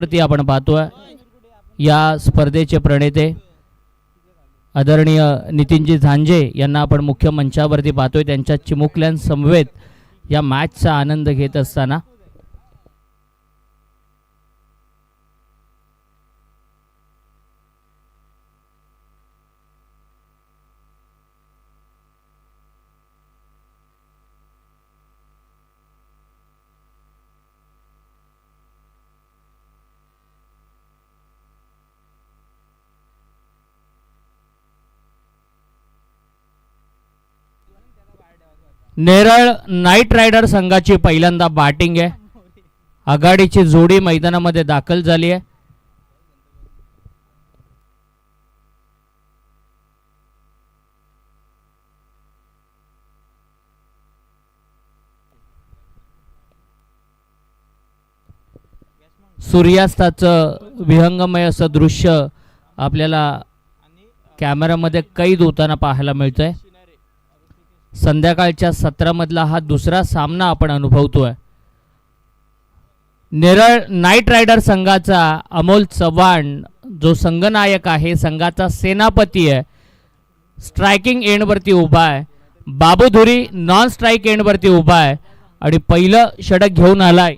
वरती आपण पाहतोय या स्पर्धेचे प्रणेते आदरणीय नितीनजी झांजे यांना आपण मुख्य मंचावरती पाहतोय। त्यांच्या चिमुकल्यांसमवेत या मॅचचा आनंद घेत असताना नेरळ नाईट रायडर संघाची पहिल्यांदा बॅटिंग आहे। आघाडीची जोडी मैदानामध्ये दाखल झाली आहे। सूर्यास्ताचं विहंगमय असं दृश्य आपल्याला कॅमेरामध्ये कैद होताना पाहायला मिळतंय। संध्याकाळच्या सत्रामधला हा दुसरा सामना आपण अनुभवतोय। नेरळ नाईट रायडर संघाचा अमोल चव्हाण जो संघनायक आहे, संघाचा सेनापती आहे, स्ट्रायकिंग एंडवरती उभा आहे। बाबू धुरी नॉन स्ट्राइक एंडवरती उभा आहे आणि पहिलं षटक घेऊन आलाय।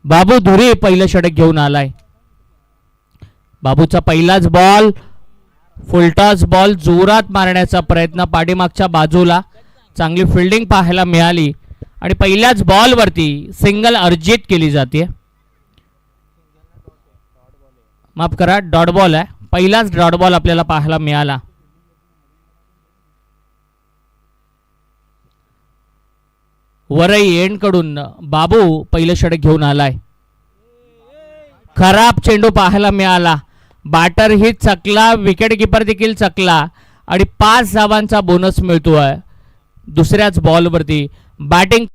बाबू धुरी पहिलं षटक घेऊन आलाय। बाबूचा पहिलाच बॉल फुलटॉस बॉल जोरात मारण्याचा प्रयत्न, पाठीमागच्या बाजूला चांगली फिल्डिंग पाहायला मिळाली आणि पहिल्याच बॉलवरती सिंगल अर्जित केली जाते। माफ करा, डॉट बॉल आहे। पहिलाच डॉट बॉल आपल्याला पाहायला मिळाला। वरई एंड कडून बाबू पहिलं षटक घेऊन आलाय। खराब चेंडू पाहायला मिळाला। बॅटर ही चकला, विकेट कीपर देखील चकला आणि 5 धावांचा बोनस मिळतोय दुसऱ्याच बॉलवरती। बॅटिंग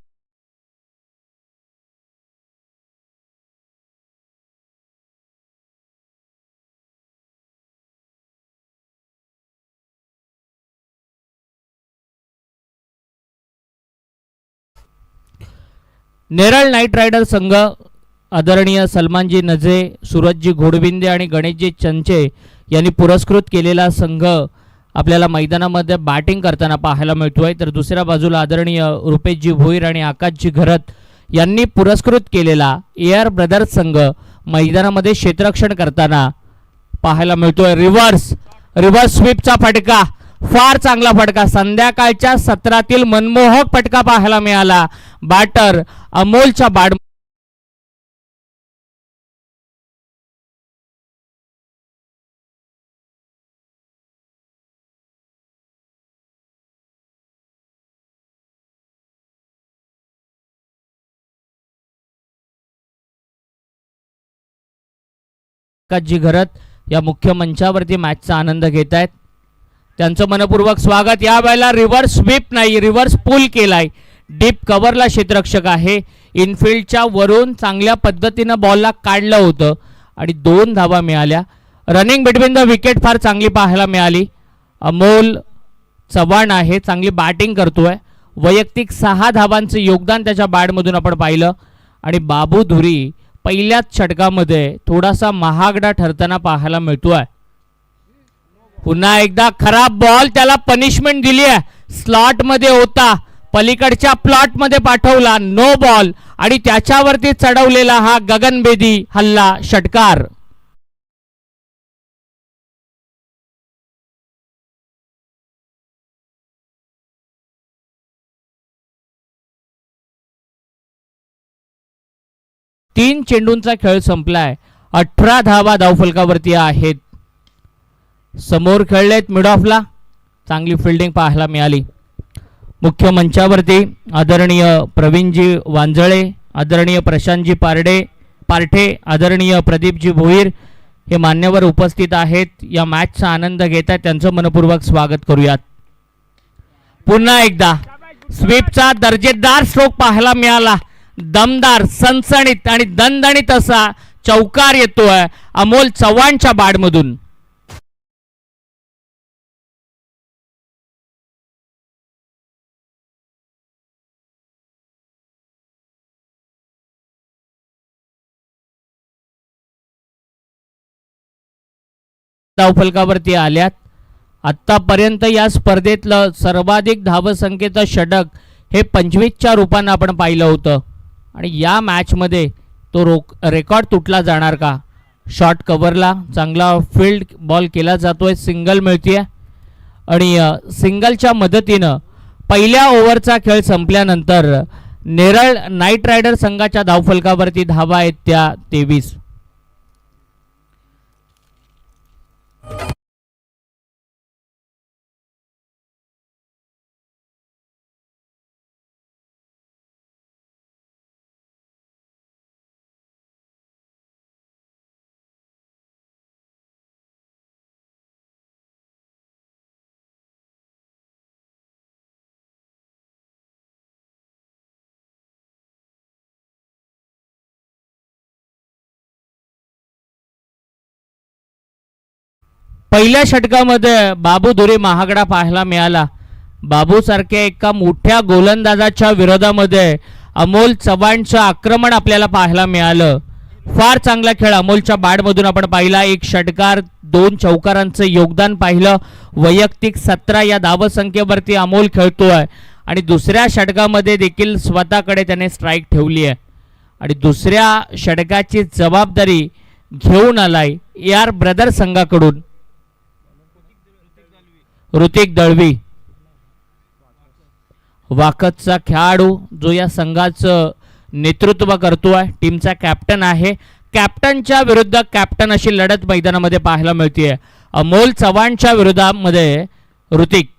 नेरळ नाईट रायडर संघ आदरणीय सलमानजी नजे, सूरजजी घोडविंदे आणि गणेशजी चंचे यांनी पुरस्कृत केलेला संघ आपल्याला मैदानामध्ये बॅटिंग करताना पाहायला मिळतोय। तर दुसऱ्या बाजूला आदरणीय रुपेशजी भोईर आणि आकाशजी घरत यांनी पुरस्कृत केलेला एआर ब्रदर्स संघ मैदानामध्ये क्षेत्ररक्षण करताना पाहायला मिळतोय। रिव्हर्स स्वीपचा फटका, फार चांगला फटका, संध्याकाळच्या सत्रातील मनमोहक फटका पाहायला मिळाला। बॅटर अमोलच्या बॅट जी घरत या मुख्य मंचावरती मॅचचा आनंद घेत आहेत, त्यांचं मनपूर्वक स्वागत। या वेळेला रिव्हर्स स्वीप नाही, रिव्हर्स पुल केलाय। डीप कव्हरला क्षेत्ररक्षक आहे। इनफिल्डच्या वरून चांगल्या पद्धतीनं बॉलला काढलं होतं आणि 2 धावा मिळाल्या। रनिंग बिटवीन द विकेट फार चांगली पाहायला मिळाली। अमोल चव्हाण आहे, चांगली बॅटिंग करतोय। वैयक्तिक 6 धावांचं योगदान त्याच्या बॅटमधून आपण पाहिलं आणि बाबू धुरी पहिल्याच षटकामध्ये थोडासा महागडा ठरताना पाहायला मिळतोय। पुन्हा एकदा खराब बॉल, त्याला पनिशमेंट दिली आहे। स्लॉट मध्ये होता, पलीकडच्या प्लॉट मध्ये पाठवला, नो बॉल आणि त्याच्यावरती चढवलेला हा गगनभेदी हल्ला षटकार। तीन चेंडूंचा खेळ संपलाय। 18 धावा धावफलकावरती आहेत। समोर खेळलेत मिड ऑफला, चांगली फिल्डिंग पाहायला मिळाली। मुख्य मंचावरती आदरणीय प्रवीणजी वांजळे, आदरणीय प्रशांतजी पारठे, आदरणीय प्रदीपजी भोईर हे मान्यवर उपस्थित आहेत। या मॅचचा आनंद घेत आहेत, त्यांचं मनपूर्वक स्वागत करूयात। पुन्हा एकदा स्वीपचा दर्जेदार स्ट्रोक पाहायला मिळाला। दमदार, सनसणीत आणि दणदणीत असा चौकार येतोय अमोल चव्हाणच्या बॅटमधून। धावफलकावरती आल्यात. आत्तापर्यंत या स्पर्धेतलं सर्वाधिक धावसंख्येचं षटक हे 25च्या रूपानं आपण पाहिलं होतं आणि या मॅचमध्ये तो रेकॉर्ड तुटला जाणार का? शॉर्ट कव्हरला चांगला फील्ड बॉल केला जातोय, सिंगल मिळतीये आणि सिंगलच्या मदतीनं पहिल्या ओव्हरचा खेळ संपल्यानंतर नेरळ नाईट रायडर संघाच्या धावफलकावरती धावा आहेत त्या 23. पहिल्या षटकामध्ये बाबू धुरी महागडा पाहायला मिळाला. बाबू सारख्या एका मोठ्या गोलंदाजाच्या विरोधामध्ये अमोल चव्हाणचं आक्रमण आपल्याला पाहायला मिळालं. फार चांगला खेळ अमोलच्या बॅटमधून आपण पाहिला. एक षटकार, 2 चौकारांचं योगदान पाहिलं. वैयक्तिक 17 या धावसंख्येवरती अमोल खेळतोय आणि दुसऱ्या षटकामध्ये देखील स्वतःकडे त्याने स्ट्राईक ठेवली आहे आणि दुसऱ्या षटकाची जबाबदारी घेऊन आलाय AR ब्रदर संघाकडून ऋतिक दळवी. वाकतचा खेळाडू जो या संघाचं नेतृत्व करतोय, टीमचा कॅप्टन आहे. कॅप्टनच्या विरुद्ध कॅप्टन अशी लढत मैदानामध्ये पाहायला मिळते. अमोल चव्हाणच्या विरोधामध्ये ऋतिक.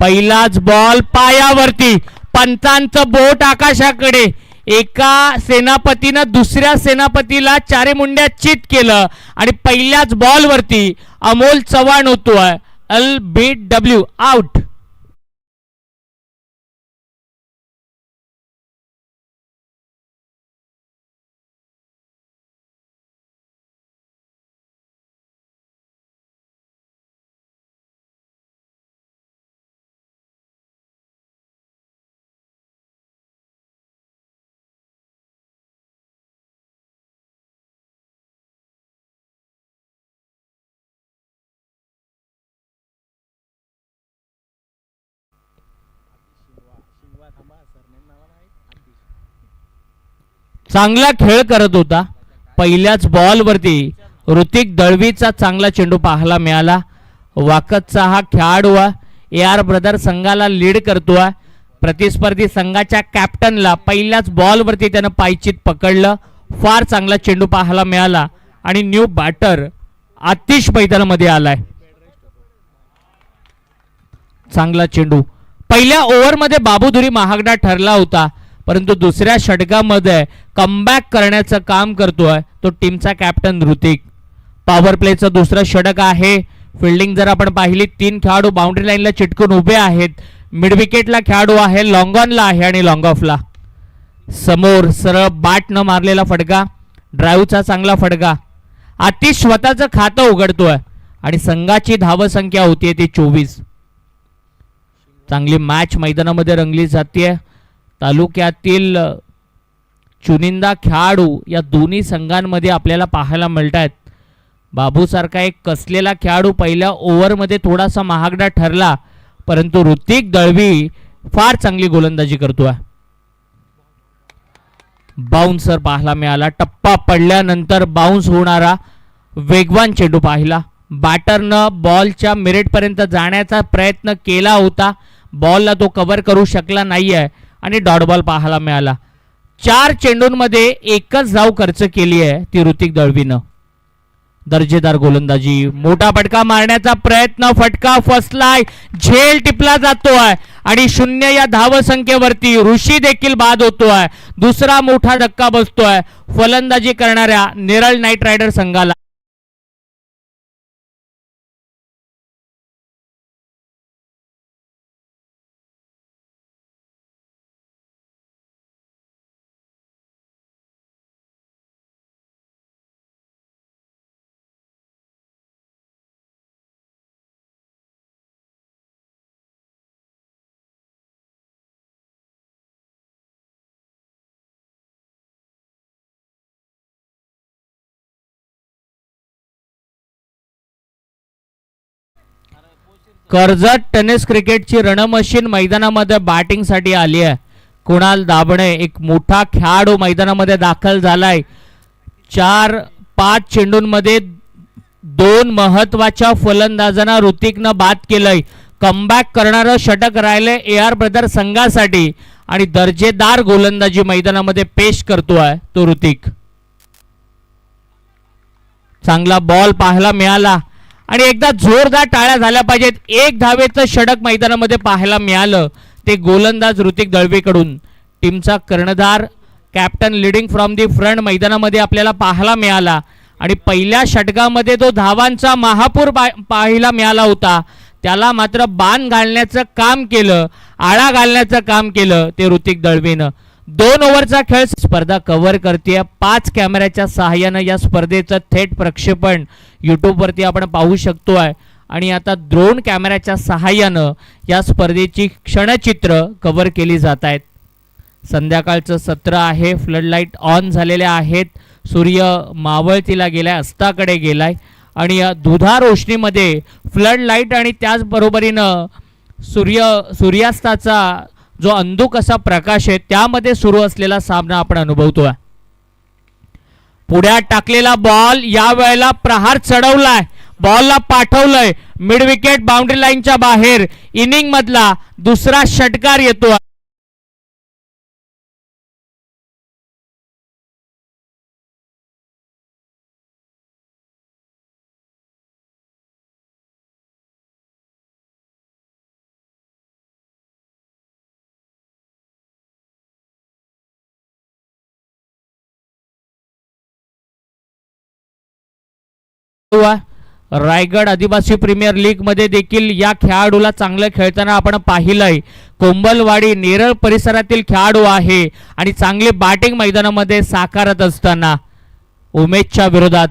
पहिलाच बॉल पायावरती, पंचांचं बोट आकाशाकडे. एका सेनापतीनं दुसऱ्या सेनापतीला चारी मुंड्या चित केलं आणि पहिल्याच बॉलवरती अमोल चव्हाण होतोय LBW आउट. चांगला खेळ करत होता. पहिल्याच बॉलवरती ऋतिक दळवीचा चांगला चेंडू पाहायला मिळाला. वाकतचा हा खेळाडू AR ब्रदर संघाला लीड करतोय. प्रतिस्पर्धी संघाच्या कॅप्टनला पहिल्याच बॉलवरती त्यानं पायचीत पकडलं. फार चांगला चेंडू पाहायला मिळाला आणि न्यू बॅटर आतिश मैदानामध्ये आलाय. चांगला चेंडू पहिल्या ओव्हरमध्ये बाबूधुरी महागडा ठरला होता, परंतु दुसऱ्या षटकामध्ये कमबॅक करण्याचं काम करतोय तो टीमचा कॅप्टन ऋतिक. पॉवर प्लेचं दुसरं षटक आहे. फिल्डिंग जर आपण पाहिली, 3 खेळाडू बाउंड्री लाईनला चिटकून उभे आहेत. मिड विकेटला खेळाडू आहे, लॉंग ऑनला आहे आणि लॉंग ऑफला. समोर सरळ बाट न मारलेला फटका, ड्राईव्हचा चांगला फटका. आतिश स्वतःचं खातं उघडतोय आणि संघाची धावसंख्या होतीये ती 24. चांगली मॅच मैदानामध्ये रंगली जाते. तालुक्यातील चुनिंदा खेळाडू या दोन्ही संघांमध्ये आपल्याला पाहायला मिळत आहेत. बाबूसारखा एक कसलेला खेळाडू पहिल्या ओव्हरमध्ये थोडासा महागडा ठरला, परंतु ऋतिक दळवी फार चांगली गोलंदाजी करतोय. बाउन्सर पाहायला मिळाला. टप्पा पडल्यानंतर बाउन्स होणारा वेगवान चेंडू पाहिला. बॅटरनं बॉलच्या मिरेटपर्यंत जाण्याचा प्रयत्न केला होता, बॉलला तो कव्हर करू शकला नाहीये आणि डॉट बॉल पाहायला मिळाला. 4 चेंडूंमध्ये एकच धाव खर्च केली आहे ती ऋतिक दळवीनं. दर्जेदार गोलंदाजी, मोठा फटका मारण्याचा प्रयत्न, फटका फसलाय, झेल टिपला जातोय आणि 0 या धावसंख्येवरती ऋषी देखील बाद होतोय. दुसरा मोठा धक्का बसतोय फलंदाजी करणाऱ्या नेरळ नाईट रायडर संघाला. कर्जत टेनिस क्रिकेटची रणमशीन मैदानामध्ये बॅटिंगसाठी आली आहे. कुणाल दाभणे एक मोठा खेळाडू मैदानामध्ये दाखल झालाय. 4-5 चेंडूंमध्ये 2 महत्वाच्या फलंदाजांना ऋतिकनं बाद केलंय. कमबॅक करणारं षटक राहिले AR ब्रदर संघासाठी आणि दर्जेदार गोलंदाजी मैदानामध्ये पेश करतोय तो ऋतिक. चांगला बॉल पाहायला मिळाला आणि एकदा जोरदार टाळ्या झाल्या पाहिजेत. 1 धावेचं षटक मैदानामध्ये पाहायला मिळालं ते गोलंदाज ऋतिक दळवीकडून. टीमचा कर्णधार captain leading from the front मैदानामध्ये आपल्याला पाहायला मिळाला आणि पहिल्या षटकामध्ये तो धावांचा महापूर पाहायला मिळाला होता. त्याला मात्र बाण घालण्याचं काम केलं, आळा घालण्याचं काम केलं ते ऋतिक दळवीनं. 2 ओव्हरचा खेळ स्पर्धा कव्हर करते. 5 कॅमेऱ्याच्या सहाय्यानं या स्पर्धेचं थेट प्रक्षेपण यूट्यूबवरती आपण पाहू शकतोय आणि आता ड्रोन कॅमेऱ्याच्या सहाय्यानं या स्पर्धेची क्षणचित्र कव्हर केली जात आहेत. संध्याकाळचं सत्र आहे. फ्लडलाईट ऑन झालेले आहेत. सूर्य मावळतीला गेलाय, अस्ताकडे गेलाय आणि या दुधा रोशनीमध्ये फ्लडलाईट आणि त्याचबरोबरीनं सूर्यास्ताचा जो अंधुक असा प्रकाश आहे त्यामध्ये सुरू असलेला सामना आपण अनुभवतोय. पुढ्यात टाकलेला बॉल या वेळेला प्रहार चढवलाय, बॉलला पाठवलंय मिड विकेट बाउंड्री लाईनच्या बाहेर. इनिंग मधला दुसरा षटकार येतो. रायगड आदिवासी प्रीमियर लीग मध्ये देखील या खेळाडूला चांगलं खेळताना आपण पाहिलंय. कोंबलवाडी नेरळ परिसरातील खेळाडू आहे आणि चांगली बॅटिंग मैदानामध्ये साकारत असताना उमेशच्या विरोधात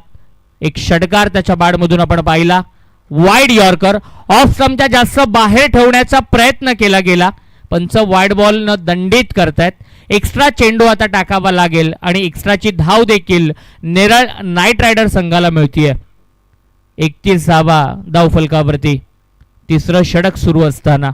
एक षटकार त्याच्या बॅटमधून आपण पाहिला. वाईड यॉर्कर ऑफ स्टंपच्या जास्त बाहेर ठेवण्याचा प्रयत्न केला गेला. पंच वाईड बॉल न दंडित करतायत. एक्स्ट्रा चेंडू आता टाकावा लागेल आणि एक्स्ट्राची धाव देखील नेरळ नाईट रायडर संघाला मिळतीये. 31 धावा धाव फलकावरती. तिसरं षटक सुरू असताना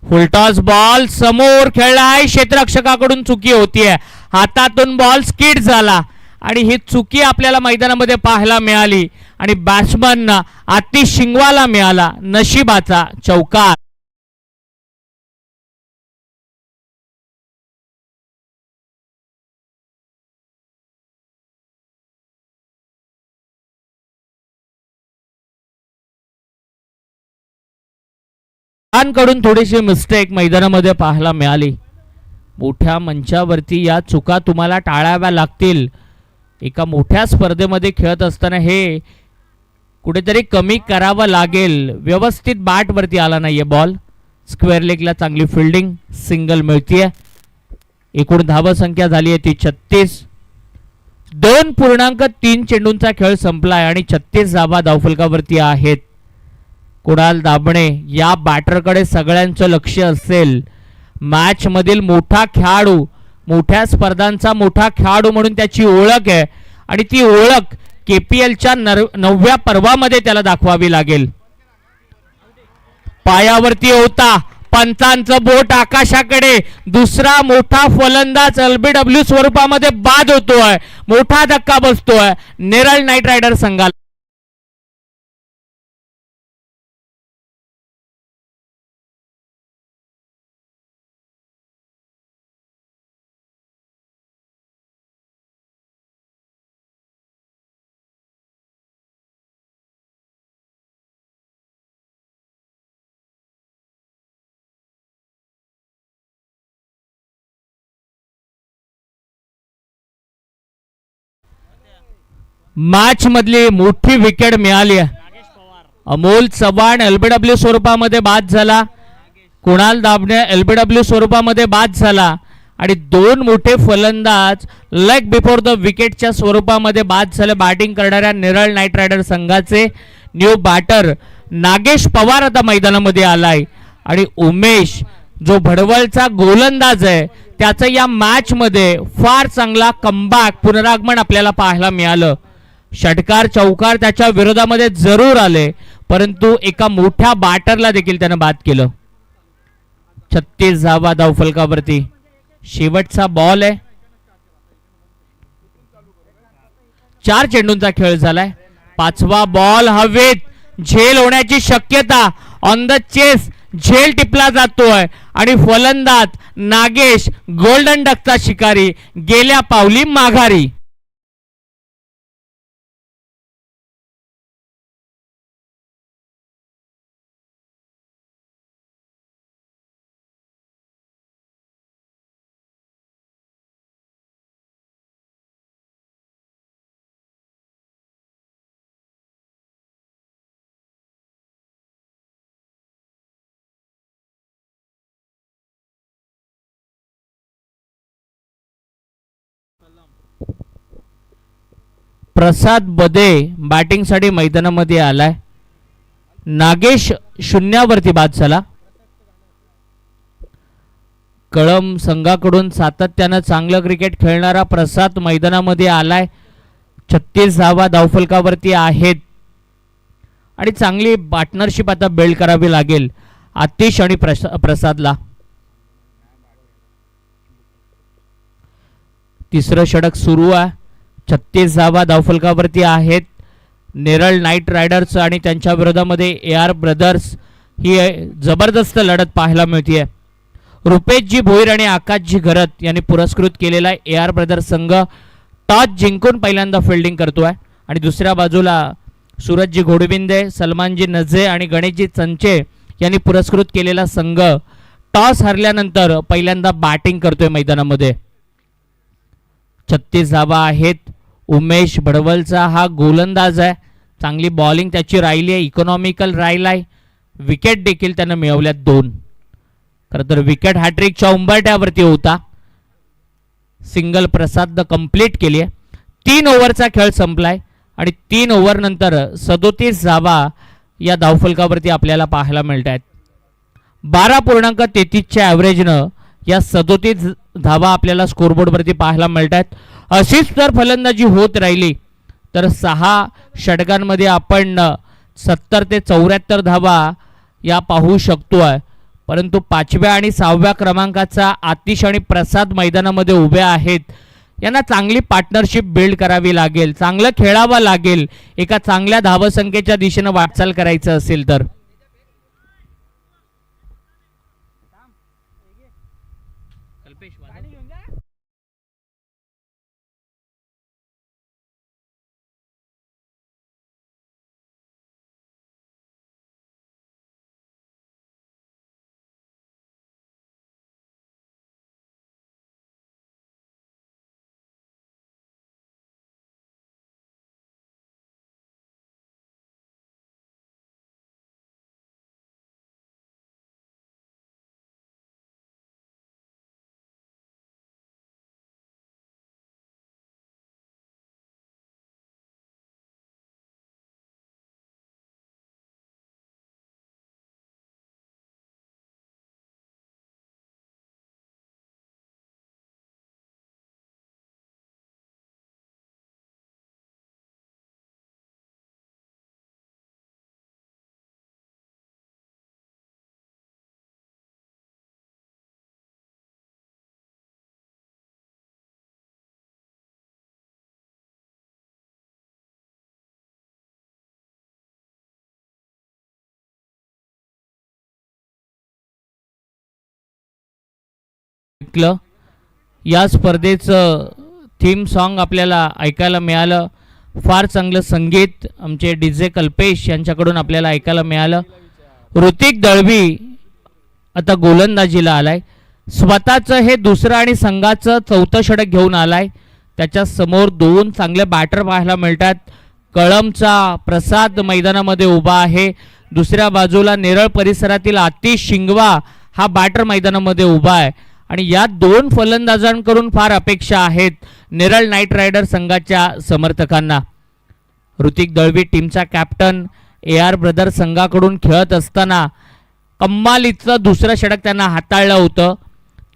फुलटॉस बॉल समोर खेळलाय. क्षेत्ररक्षकाकडून चुकी होतीये. हातातून बॉल स्किड झाला आणि ही चुकी आपल्याला मैदानामध्ये पाहायला मिळाली आणि बॅट्समन आतिश शिंगवाला मिळाला नशिबाचा चौकार. कडून थोडीशी मिस्टेक मैदानामध्ये पाहायला मिळाली. मोठ्या मंचावरती या चुका तुम्हाला टाळाव्या लागतील. एका मोठ्या स्पर्धेमध्ये खेळत असताना हे कुठेतरी कमी करावं लागेल. व्यवस्थित बॅटवरती आला नाहीये बॉल. स्क्वेअर लेगला चांगली फिल्डिंग, सिंगल मिळतीये. एकूण धावसंख्या झाली आहे ती 36. 2.3 चेंडूंचा खेळ संपलाय आणि 36 धावा धावफलकावरती आहेत. कुणाल दाभणे या बॅटरकडे सगळ्यांचं लक्ष असेल. मॅच मधील मोठा खेळाडू, मोठ्या स्पर्धांचा मोठा खेळाडू म्हणून त्याची ओळख आहे आणि ती ओळख KPLच्या 9व्या पर्वामध्ये त्याला दाखवावी लागेल. पायावरती होता, पंचांचं बोट आकाशाकडे. दुसरा मोठा फलंदाज LBW स्वरूपामध्ये बाद होतोय. मोठा धक्का बसतोय नेरळ नाईट रायडर संघाला. मॅच मधली मोठी विकेट मिळाली. अमोल चव्हाण LBW स्वरूपामध्ये बाद झाला. कुणाल दाभणे LBW स्वरूपामध्ये बाद झाला आणि 2 मोठे फलंदाज लेग बिफोर द विकेटच्या स्वरूपामध्ये बाद झाले. बॅटिंग करणाऱ्या नेरळ नाईट रायडर संघाचे न्यू बॅटर नागेश पवार आता मैदानामध्ये आलाय आणि उमेश जो भडवलचा गोलंदाज आहे त्याचं या मॅच मध्ये फार चांगला कमबॅक पुनरागमन आपल्याला पाहायला मिळालं. षटकार चौकार त्याच्या विरोधामध्ये जरूर आले परंतु एका मोठ्या बॅटरला देखील त्यानं बाद केलं. 36 धावा धावफलकावरती. शेवटचा बॉल आहे. 4 चेंडूंचा खेळ झालाय. 5वा बॉल हवेत. झेल होण्याची शक्यता. ऑन द चेस झेल टिपला जातोय आणि फलंदाज नागेश गोल्डन डकचा शिकारी गेल्या पावली माघारी. प्रसाद बदे बॅटिंगसाठी मैदानामध्ये आलाय. नागेश शून्यावरती बाद झाला. कळम संघाकडून सातत्यानं चांगलं क्रिकेट खेळणारा प्रसाद मैदानामध्ये आलाय. 36 धावा धावफलकावरती आहेत आणि चांगली पार्टनरशिप आता बिल्ड करावी लागेल आतिश आणि प्रसादला. तिसरं षटक सुरू आहे. 36 धावा धावफलकावरती आहेत. नेरळ नाईट रायडर्स आणि त्यांच्या विरोधामध्ये AR ब्रदर्स ही जबरदस्त लढत पाहायला मिळते. रुपेशजी भोईर आणि आकाशजी घरत यांनी पुरस्कृत केलेला AR ब्रदर्स संघ टॉस जिंकून पहिल्यांदा फिल्डिंग करतोय आणि दुसऱ्या बाजूला सूरजजी घोडबिंदे, सलमानजी नझे आणि गणेशजी चंचे यांनी पुरस्कृत केलेला संघ टॉस हरल्यानंतर पहिल्यांदा बॅटिंग करतोय मैदानामध्ये. 36 धावा आहेत. उमेश भडवलचा हा गोलंदाज आहे. चांगली बॉलिंग त्याची राहिली आहे. इकॉनॉमिकल राहिलाय. विकेट देखील त्यानं मिळवल्यात 2. खरं तर विकेट हॅट्रिकच्या उंबरठ्यावरती होता. सिंगल प्रसाद कंप्लीट केली आहे. 3 ओव्हरचा खेळ संपलाय आणि 3 ओव्हर नंतर 37 धावा या धावफलकावरती आपल्याला पाहायला मिळत आहेत. 12.33च्या ॲव्हरेजनं या 37 धावा आपल्याला स्कोरबोर्डवरती पाहायला मिळत आहेत. अशीच जर फलंदाजी होत राहिली तर 6 षटकांमध्ये आपण 70 ते 74 धावा या पाहू शकतोय. परंतु 5व्या आणि 6व्या क्रमांकाचा आतिश आणि प्रसाद मैदानामध्ये उभे आहेत. यांना चांगली पार्टनरशिप बिल्ड करावी लागेल. चांगलं खेळावं लागेल एका चांगल्या धावसंख्येच्या दिशेनं वाटचाल करायचं असेल तर. या स्पर्धेचं थीम सॉन्ग आपल्याला ऐकायला मिळालं. फार चांगलं संगीत आमचे DJ कल्पेश यांच्याकडून आपल्याला ऐकायला मिळालं. ऋतिक दळवी आता गोलंदाजीला आलाय. स्वतःचं हे दुसरं आणि संघाचं 4थं षटक घेऊन आलाय. त्याच्या समोर 2 चांगले बॅटर पाहायला मिळतात. कळमचा प्रसाद मैदानामध्ये उभा आहे. दुसऱ्या बाजूला नेरळ परिसरातील आतिश शिंगवा हा बॅटर मैदानामध्ये उभा आहे आणि या 2 फलंदाजांकडून फार अपेक्षा आहेत नेरळ नाईट रायडर संघाच्या समर्थकांना. ऋतिक दळवी टीमचा कॅप्टन AR ब्रदर संघाकडून खेळत असताना कम्मालीचं दुसरं षटक त्यांना हाताळलं होतं.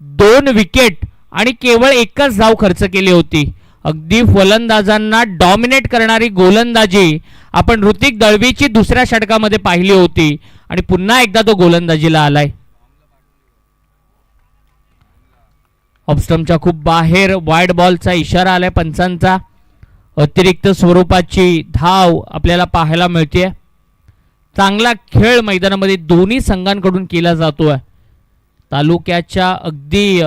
2 विकेट आणि केवळ 1च धाव खर्च केली होती. अगदी फलंदाजांना डॉमिनेट करणारी गोलंदाजी आपण ऋतिक दळवीची दुसऱ्या षटकामध्ये पाहिली होती आणि पुन्हा एकदा तो गोलंदाजीला आलाय. ऑफस्टंपच्या खूप बाहेर वाईड बॉलचा इशारा आलाय पंचांचा. अतिरिक्त स्वरूपाची धाव आपल्याला पाहायला मिळते. चांगला खेळ मैदानामध्ये दोन्ही संघांकडून केला जातोय. तालुक्याच्या अगदी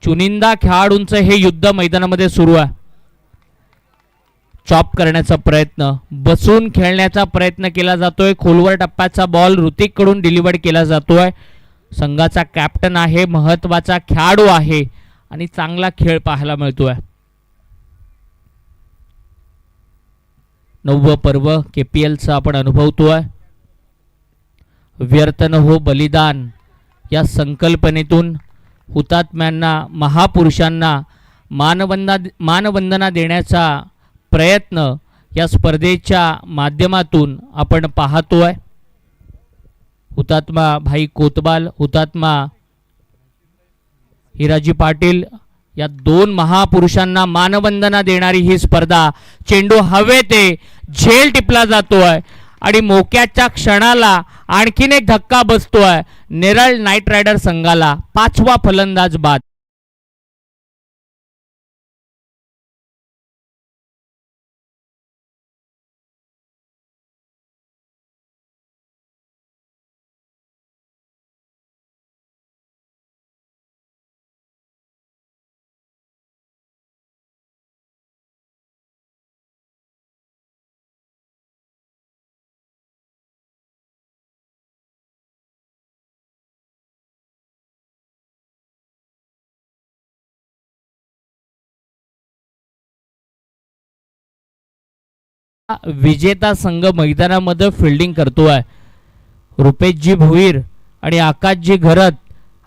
चुनिंदा खेळाडूंचं हे युद्ध मैदानामध्ये सुरू आहे. चॉप करण्याचा प्रयत्न, बसून खेळण्याचा प्रयत्न केला जातोय. खोलवर टप्प्याचा बॉल ऋतिक कडून डिलिव्हर केला जातोय. संघाचा कॅप्टन आहे, महत्वाचा खेळाडू आहे आणि चांगला खेळ पाहायला मिळतोय. नववं पर्व KPLचं आपण अनुभवतोय. व्यर्थ न हो बलिदान या संकल्पनेतून हुतात्म्यांना, महापुरुषांना मानवंदना देण्याचा प्रयत्न या स्पर्धेच्या माध्यमातून आपण पाहतोय. हुतात्मा भाई कोतवाल, हुतात्मा हिराजी पाटील या दोन महापुरुषांना मानवंदना देणारी ही स्पर्धा. चेंडू हवेत झेल टिपला जातोय आणि मोक्याच्या क्षणाला आणखीन एक धक्का बसतोय नेरळ नाईट रायडर संघाला. 5वा फलंदाज बाद. विजेता संघ मैदानामध्ये फिल्डिंग करतोय. रुपेशजी भोईर आणि आकाशजी घरत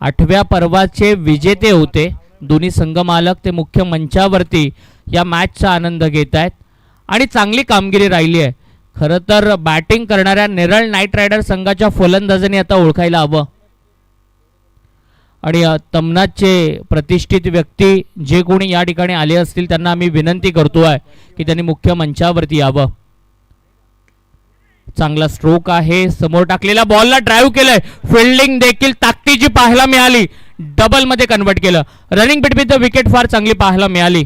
8व्या पर्वाचे विजेते होते. दोन्ही संघ मालक ते मुख्य मंचावरती या मॅचचा आनंद घेत आहेत आणि चांगली कामगिरी राहिली आहे. खरं तर बॅटिंग करणाऱ्या नेरळ नाईट रायडर संघाच्या फलंदाजांनी आता ओळखायला हवं आणि तमनाचे प्रतिष्ठित व्यक्ती जे कोणी या ठिकाणी आले असतील त्यांना आम्ही विनंती करतोय की त्यांनी मुख्य मंचावरती यावं. चांगला स्ट्रोक आहे. समोर टाकलेला बॉलला ड्राईव्ह केलंय. फिल्डिंग देखील ताकदीची पाहायला मिळाली. डबल मध्ये कन्वर्ट केलं. रनिंग बिटवीन द विकेट फार चांगली पाहायला मिळाली.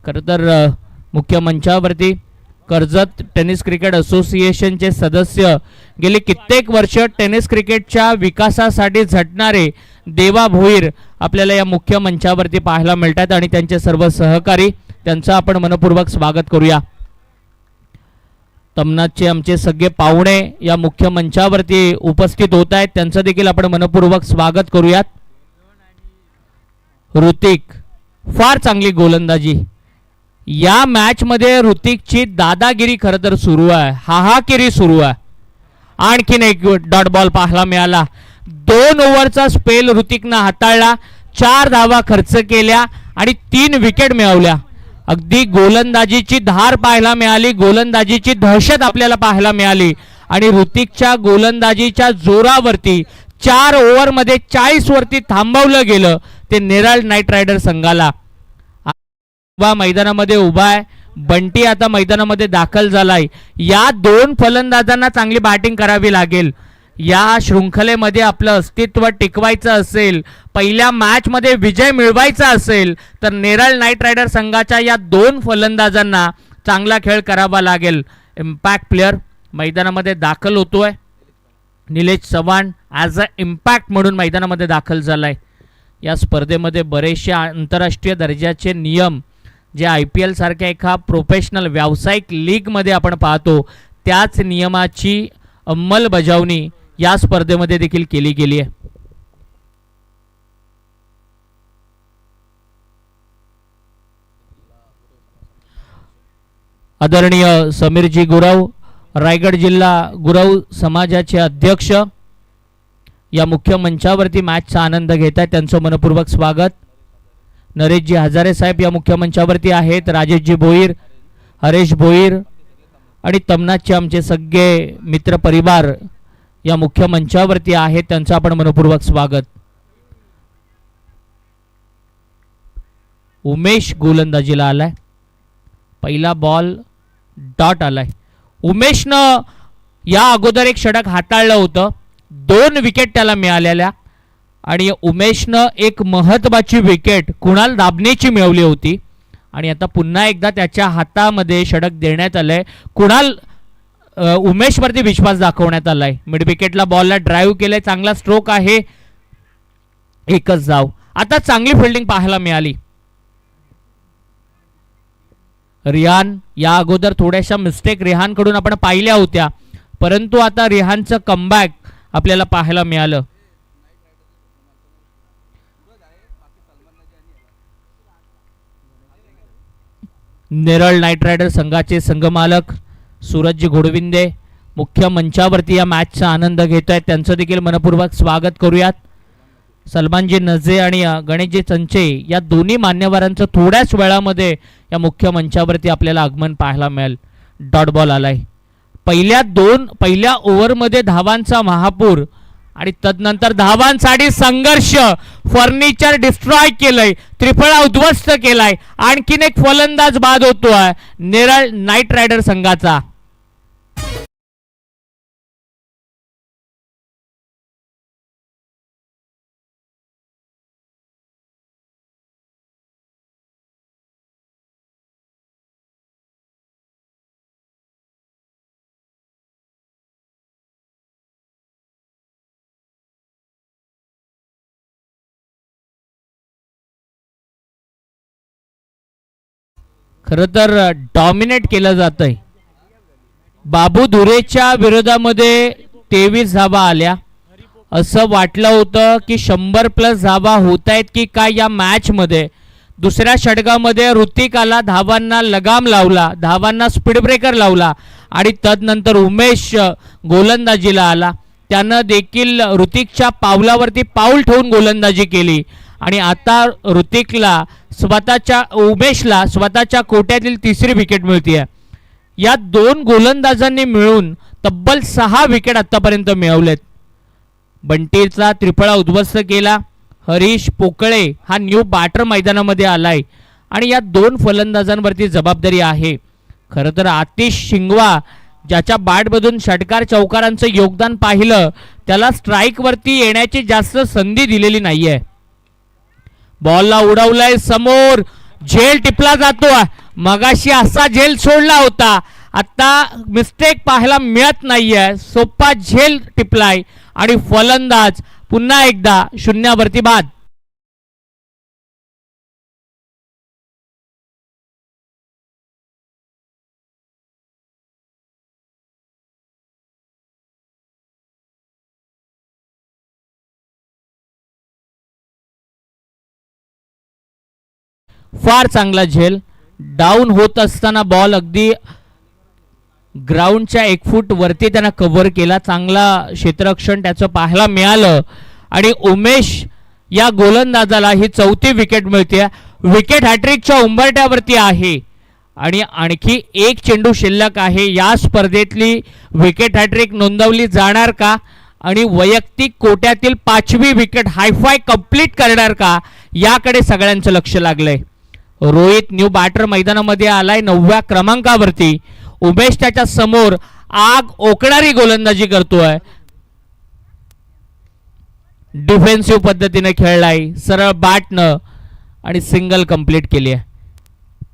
खरं तर मुख्य मंचावरती कर्जत टेनिस क्रिकेट असोसिएशनचे सदस्य, गेली कित्येक वर्ष टेनिस क्रिकेटच्या विकासासाठी झटणारे देवा भोईर आपल्याला या मुख्य मंचावरती पाहायला मिळतात आणि त्यांचे सर्व सहकारी, त्यांचं आपण मनपूर्वक स्वागत करूया. तमनाचे आमचे सगळे पाहुणे या मुख्य मंचावरती उपस्थित होत आहेत, त्यांचं देखील आपण मनपूर्वक स्वागत करूयात. ऋतिक फार चांगली गोलंदाजी. या मॅच मध्ये ऋतिकची दादागिरी खरं तर सुरू आहे, हाहाकिरी सुरू आहे. आणखीन एक डॉट बॉल पाहायला मिळाला. 2 ओव्हरचा स्पेल ऋतिकनं हाताळला, 4 धावा खर्च केल्या आणि 3 विकेट मिळवल्या. अगदी गोलंदाजीची धार पाहायला मिळाली, गोलंदाजीची दहशत आपल्याला पाहायला मिळाली आणि ऋतिकच्या गोलंदाजीच्या जोरावरती 4 ओव्हरमध्ये 40 वरती थांबवलं गेलं ते नेरळ नाईट रायडर संघाला. मैदानामध्ये उभा आहे. बंटी आता मैदानामध्ये दाखल झालाय. या 2 फलंदाजांना चांगली बॅटिंग करावी लागेल. या शृंखलेमध्ये आपलं अस्तित्व टिकवायचं असेल, पहिल्या मॅच मध्ये विजय मिळवायचा असेल तर नेरळ नाईट रायडर संघाच्या या 2 फलंदाजांना चांगला खेळ करावा लागेल. इम्पॅक्ट प्लेयर मैदानामध्ये दाखल होतोय. Nilesh Chavan as a impact म्हणून मैदानामध्ये दाखल झालाय. या स्पर्धेमध्ये बरेचसे आंतरराष्ट्रीय दर्जाचे नियम जे IPL सारख्या एका प्रोफेशनल व्यावसायिक लीग मध्ये आपण पाहतो, त्याच नियमाची अंमलबजावणी या स्पर्धेमध्ये देखील केली गेली आहे. आदरणीय समीरजी गुरव, रायगड जिल्हा गुरव समाजाचे अध्यक्ष, या मुख्य मंचावरती मॅचचा आनंद घेत आहेत, त्यांचं मनपूर्वक स्वागत. नरेशजी हजारे साहेब या मुख्य मंचावरती आहेत. राजेशजी भोईर, हरेश भोईर आणि तमनाचे आमचे सगळे मित्र परिवार या मुख्य मंचावरती आहेत, त्यांचं आपण मनपूर्वक स्वागत. उमेश गोलंदाजीला आलाय. पहिला बॉल डॉट आलाय. उमेशनं या अगोदर एक षटक हाताळलं होतं, 2 विकेट त्याला मिळालेल्या आणि उमेशनं एक महत्त्वाची विकेट कुणाल दाभनेची मिळवली होती आणि आता पुन्हा एकदा त्याच्या हातामध्ये षटक देण्यात आलंय. कुणाल उमेशवरती विश्वास दाखवण्यात आलाय. मिड विकेटला बॉलला ड्राईव्ह केलंय, चांगला स्ट्रोक आहे, एकच धाव. आता चांगली फिल्डिंग पाहायला मिळाली. रिहान या अगोदर थोड्याशा मिस्टेक रिहानकडून आपण पाहिल्या होत्या, परंतु आता रिहानचं कमबॅक आपल्याला पाहायला मिळालं. नेरळ नाईट रायडर संघाचे संघमालक सूरज घोडविंदे मुख्य मंचावरती या मॅचचा आनंद घेत आहेत. त्यांचं देखील मनपूर्वक स्वागत करूयात. सलमानजी नजे आणि गणेशजी चंचे या दोन्ही मान्यवरांचं थोड्याच वेळामध्ये या मुख्य मंचावरती आपल्याला आगमन पाहायला मिळेल. डॉट बॉल आलाय. पहिल्या ओव्हरमध्ये धावांचा महापूर आणि तदनंतर धावांसाठी संघर्ष. फर्निचर डिस्ट्रॉय केलंय, त्रिफळा उद्ध्वस्त केलाय. आणखीन एक फलंदाज बाद होतोय नेरळ नाईट रायडर संघाचा. खरं तर डॉमिनेट केलं जातंय. बाबू धुरेच्या विरोधामध्ये 23 धावा आल्या. असं वाटलं होतं की 100+ धावा होत आहेत की काय या मॅचमध्ये. दुसऱ्या षटकामध्ये ऋतिकाला धावांना लगाम लावला, धावांना स्पीड ब्रेकर लावला आणि तदनंतर उमेश गोलंदाजीला आला. त्यानं देखील ऋतिकच्या पावलावरती पाऊल ठेवून गोलंदाजी केली आणि आता ऋतिकला उमेशला स्वतःच्या कोट्यातील 3री विकेट मिळते. या 2 गोलंदाजांनी मिळून तब्बल 6 विकेट आतापर्यंत मिळवलेत. बंटीचा त्रिफळा उद्ध्वस्त केला. हरीश पोकळे हा न्यू बॅटर मैदानामध्ये आलाय आणि या 2 फलंदाजांवरती जबाबदारी आहे. खरं तर आतिश शिंगवा ज्याच्या बॅटमधून षटकार चौकारांचं योगदान पाहिलं त्याला स्ट्राईकवरती येण्याची जास्त संधी दिलेली नाहीये. बॉलला उडवलाय समोर, झेल टिपला जातोय. मगाशी असा झेल सोडला होता, आता मिस्टेक पाहायला मिळत नाहीये. सोपा झेल टिपलाय आणि फलंदाज पुन्हा एकदा शून्यावरती बाद. फार चांगला झेल. डाऊन होत असताना बॉल अगदी ग्राउंडच्या 1 फूट वरती त्यांना कव्हर केला. चांगला क्षेत्ररक्षण त्याचं पाहायला मिळालं आणि उमेश या गोलंदाजाला ही 4थी विकेट मिळते. विकेट हॅट्रिकच्या उंबरठ्यावरती आहे आणि आणखी एक चेंडू शिल्लक आहे. या स्पर्धेतली विकेट हॅट्रिक नोंदवली जाणार का आणि वैयक्तिक कोट्यातील 5वी विकेट हायफाय कंप्लीट करणार का, याकडे सगळ्यांचं लक्ष लागलंय. रोहित न्यू बॅटर मैदानामध्ये आलाय 9व्या क्रमांकावरती. उमेश त्याच्या समोर आग ओकणारी गोलंदाजी करतोय. डिफेन्सिव्ह पद्धतीने खेळलाय, सरळ बॅटनं आणि सिंगल कंप्लीट केली आहे.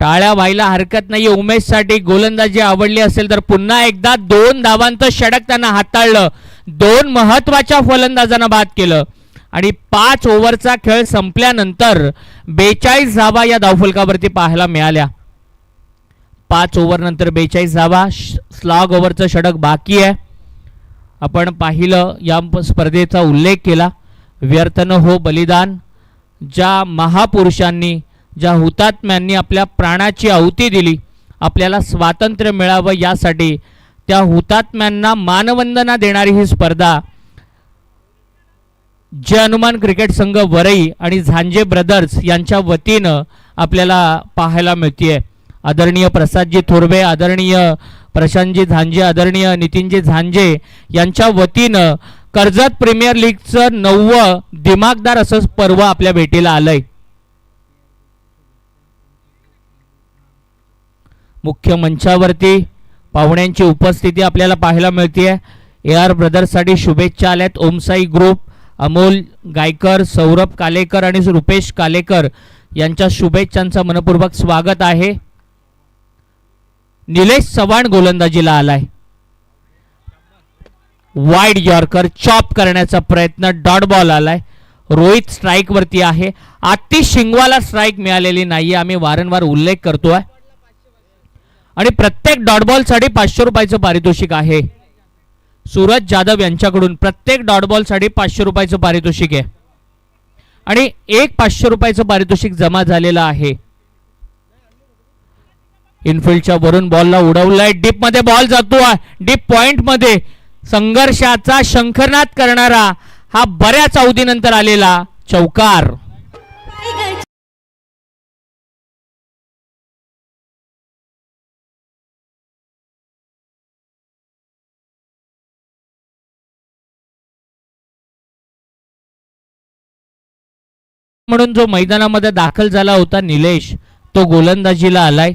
टाळ्या व्हायला हरकत नाही. उमेशसाठी गोलंदाजी आवडली असेल तर पुन्हा एकदा 2 धावांचं षटक त्यांना हाताळलं. 2 महत्वाच्या फलंदाजांना बाद केलं आणि 5 ओव्हरचा खेळ संपल्यानंतर 42 धावा या धावफलकावरती पाहायला मिळाल्या. 5 ओव्हर नंतर 42 धावा. स्लॉग ओव्हरचं षटक बाकी आहे. आपण पाहिलं या स्पर्धेचा उल्लेख केला. व्यर्थ न हो बलिदान. ज्या महापुरुषांनी, ज्या हुतात्म्यांनी आपल्या प्राणाची आहुती दिली आपल्याला स्वातंत्र्य मिळावं यासाठी, त्या हुतात्म्यांना मानवंदना देणारी ही स्पर्धा जय हनुमान क्रिकेट संघ वरई आणि झांजे ब्रदर्स यांच्या वतीनं आपल्याला पाहायला मिळते. आदरणीय प्रसादजी थोरवे, आदरणीय प्रशांतजी झांजे, आदरणीय नितीनजी झांजे यांच्या वतीनं कर्जत प्रीमियर लीगचं 9वं दिमागदार असं पर्व आपल्या भेटीला आलंय. मुख्य मंचावरती पाहुण्यांची उपस्थिती आपल्याला पाहायला मिळते. AR ब्रदर्ससाठी शुभेच्छा आल्यात. ओमसाई ग्रुप, अमोल गायकर, सौरभ कालेकर आणि रुपेश कालेकर यांच्या शुभेच्छांचं मनपूर्वक स्वागत आहे. निलेश चव्हाण गोलंदाजीला आलाय. वाईड यॉर्कर चॉप करण्याचा प्रयत्न, डॉट बॉल आलाय. रोहित स्ट्राइक वरती आहे. आतिश शिंगवाला स्ट्राइक मिळालेली नाहीये, आम्ही वारंवार उल्लेख करतोय. आणि प्रत्येक डॉट बॉल साठी 500 रुपयाचं पारितोषिक आहे. सूरज जाधव यांच्याकडून प्रत्येक डॉट बॉल साठी 500 रुपयाचं पारितोषिक आहे आणि एक 500 रुपयाचं पारितोषिक जमा झालेलं आहे. इनफिल्डच्या वरून बॉलला उडवलाय. डीप मध्ये बॉल जातोय. डीप पॉइंट मध्ये संघर्षाचा शंखनाद करणारा हा बऱ्याच अवधीनंतर आलेला चौकार. म्हणून जो मैदानामध्ये दाखल झाला होता निलेश, तो गोलंदाजीला आलाय.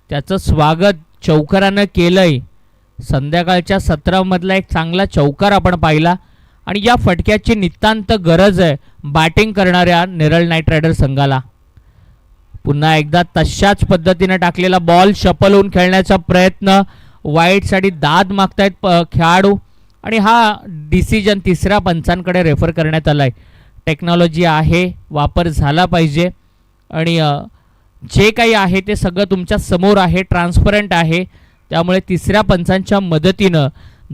त्याचं स्वागत चौकारानं केलंय. संध्याकाळच्या 17 मधला एक चांगला चौकार आपण पाहिला आणि या फटक्याची नितांत गरज आहे बॅटिंग करणाऱ्या नेरळ नाईट रायडर संघाला. पुन्हा एकदा तशाच पद्धतीने टाकलेला बॉल शफल होऊन खेळण्याचा प्रयत्न. वाईट साठी दाद मागतायत खेळाडू आणि हा डिसिजन तिसऱ्या पंचांकडे रेफर करण्यात आलाय. टेक्नॉलॉजी आहे, वापर झाला पाहिजे आणि जे काही आहे ते सगळं तुमच्या समोर आहे, ट्रान्सपरंट आहे. त्यामुळे तिसऱ्या पंचांच्या मदतीनं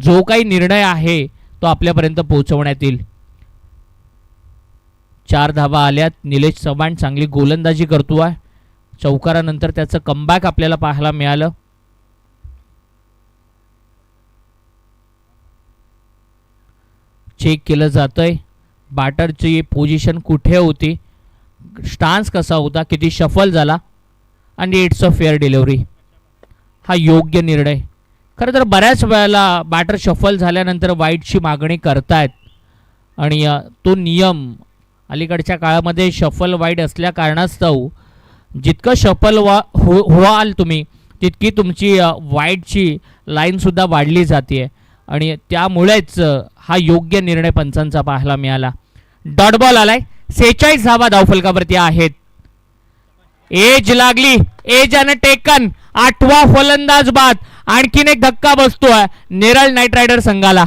जो काही निर्णय आहे तो आपल्यापर्यंत पोहोचवण्यात येईल. 4 धावा आल्यात. निलेश चव्हाण चांगली गोलंदाजी करतोय. चौकारानंतर त्याचं कमबॅक आपल्याला पाहायला मिळालं. चेक केलं जातंय बॅटरची पोझिशन कुठे होती, स्टान्स कसा होता, किती शफल झाला आणि इट्स अ फेअर डिलिव्हरी. हा योग्य निर्णय. खरं तर बऱ्याच वेळेला बॅटर शफल झाल्यानंतर वाईटची मागणी करतायत आणि तो नियम अलीकडच्या काळामध्ये शफल वाईट असल्या कारणास्तव जितकं शफल व्हाल तुम्ही तितकी तुमची वाईटची लाईनसुद्धा वाढली जाते आणि त्यामुळेच हा योग्य निर्णय पंचांचा पाहायला मिळाला. डॉट बॉल आलाय. 46 धावा धावफलकावरती आहेत. एज लागली. As an taken. 8वा फलंदाज बाद. आणखीन एक धक्का बसतोय नेरळ नाईट रायडर संघाला.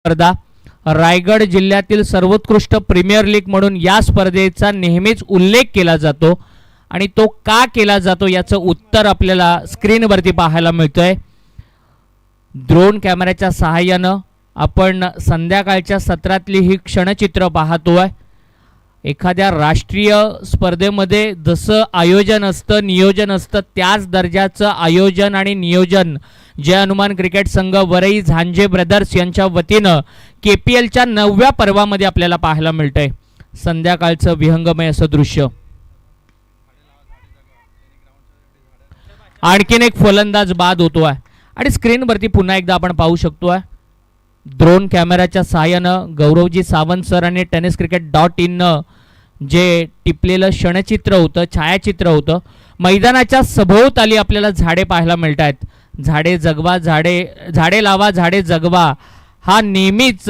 स्पर्धा रायगड जिल्ह्यातील सर्वोत्कृष्ट प्रीमियर लीग म्हणून या स्पर्धेचा नेहमीच उल्लेख केला जातो आणि तो का केला जातो याचं उत्तर आपल्याला स्क्रीनवरती पाहायला मिळतंय. ड्रोन कॅमेऱ्याच्या सहाय्यानं आपण संध्याकाळच्या सत्रातली ही क्षणचित्र पाहतोय. एखाद्या राष्ट्रीय स्पर्धेमध्ये जसं आयोजन असतं, नियोजन असतं, त्याच दर्जाचं आयोजन आणि नियोजन जय हनुमान क्रिकेट संघ वरई झांजे ब्रदर्स यांच्या वतीनं KPLच्या 9व्या पर्वामध्ये आपल्याला पाहायला मिळतंय. संध्याकाळचं विहंगमय असं दृश्य. आणखीन एक फलंदाज बाद होतोय आणि स्क्रीनवरती पुन्हा एकदा आपण पाहू शकतोय ड्रोन कॅमेराच्या सहाय्यानं गौरवजी सावंत सर आणि tenniscricket.in जे टिपलेलं क्षणचित्र होतं, छायाचित्र होतं. मैदानाच्या सभोवताली आपल्याला झाडे पाहायला मिळत आहेत. झाडे जगवा, झाडे लावा, झाडे जगवा हा नेहमीच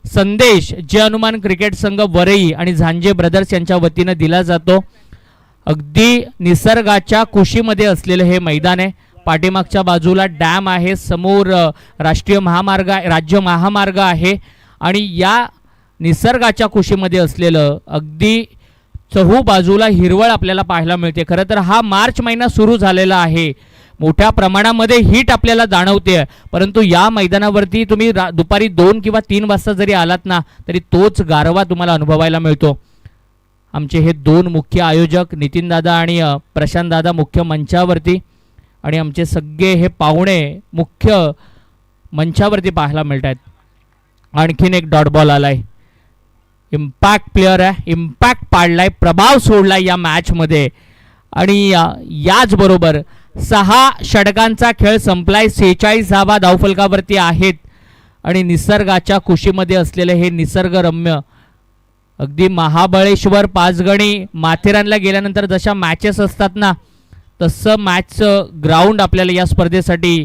संदेश जय हनुमान क्रिकेट संघ वरई आणि झांजे ब्रदर्स यांच्या वतीनं दिला जातो. अगदी निसर्गाच्या कुशीमध्ये असलेलं हे मैदान आहे. पाठीमागच्या बाजूला डॅम आहे, समोर राष्ट्रीय महामार्ग, राज्य महामार्ग आहे आणि या निसर्गाच्या कुशीमध्ये असलेलं अगदी चहू बाजूला हिरवळ आपल्याला पाहायला मिळते. खरं तर हा मार्च महिना सुरू झालेला आहे. मोठ्या प्रमाणामध्ये हीट आपल्याला जाणवते, परंतु या मैदानावरती तुम्ही दुपारी 2 किंवा 3 वाजता जरी आलात ना तरी तोच गारवा तुम्हाला अनुभवायला मिळतो. आमचे हे 2 मुख्य आयोजक नितीन दादा आणि प्रशांत दादा मुख्य मंचावरती आणि आमचे सगळे हे पाहुणे मुख्य मंचावरती पाहायला मिळत आहेत. आणखीन एक डॉट बॉल आलाय. इम्पॅक्ट प्लेअर आहे, इम्पॅक्ट पाडलाय, प्रभाव सोडलाय या मॅचमध्ये. आणि याचबरोबर 6 षटकांचा खेळ संपलाय. 46 धावा धावफलकावरती आहेत. आणि निसर्गाच्या कुशीमध्ये असलेले हे निसर्गरम्य अगदी महाबळेश्वर पाचगणी माथेरानला गेल्यानंतर जशा मॅचेस असतात ना, तसं मॅचचं ग्राउंड आपल्याला या स्पर्धेसाठी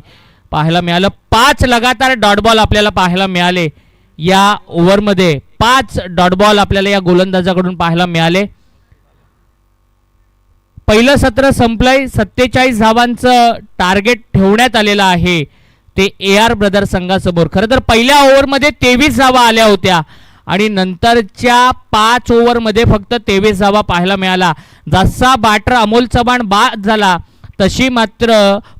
पाहायला मिळालं. 5 लगातार डॉट बॉल आपल्याला पाहायला मिळाले या ओव्हरमध्ये. 5 डॉट बॉल आपल्याला या गोलंदाजाकडून पाहायला मिळाले. पहिलं सत्र संपलंय. 47 धावांचं टार्गेट ठेवण्यात आलेलं आहे ते AR ब्रदर्स संघासमोर. खरं तर पहिल्या ओव्हरमध्ये 23 धावा आल्या होत्या आणि नंतरच्या 5 ओव्हरमध्ये फक्त 23 धावा पाहायला मिळाला. जसा बॅटर अमोल चव्हाण बाद झाला तशी मात्र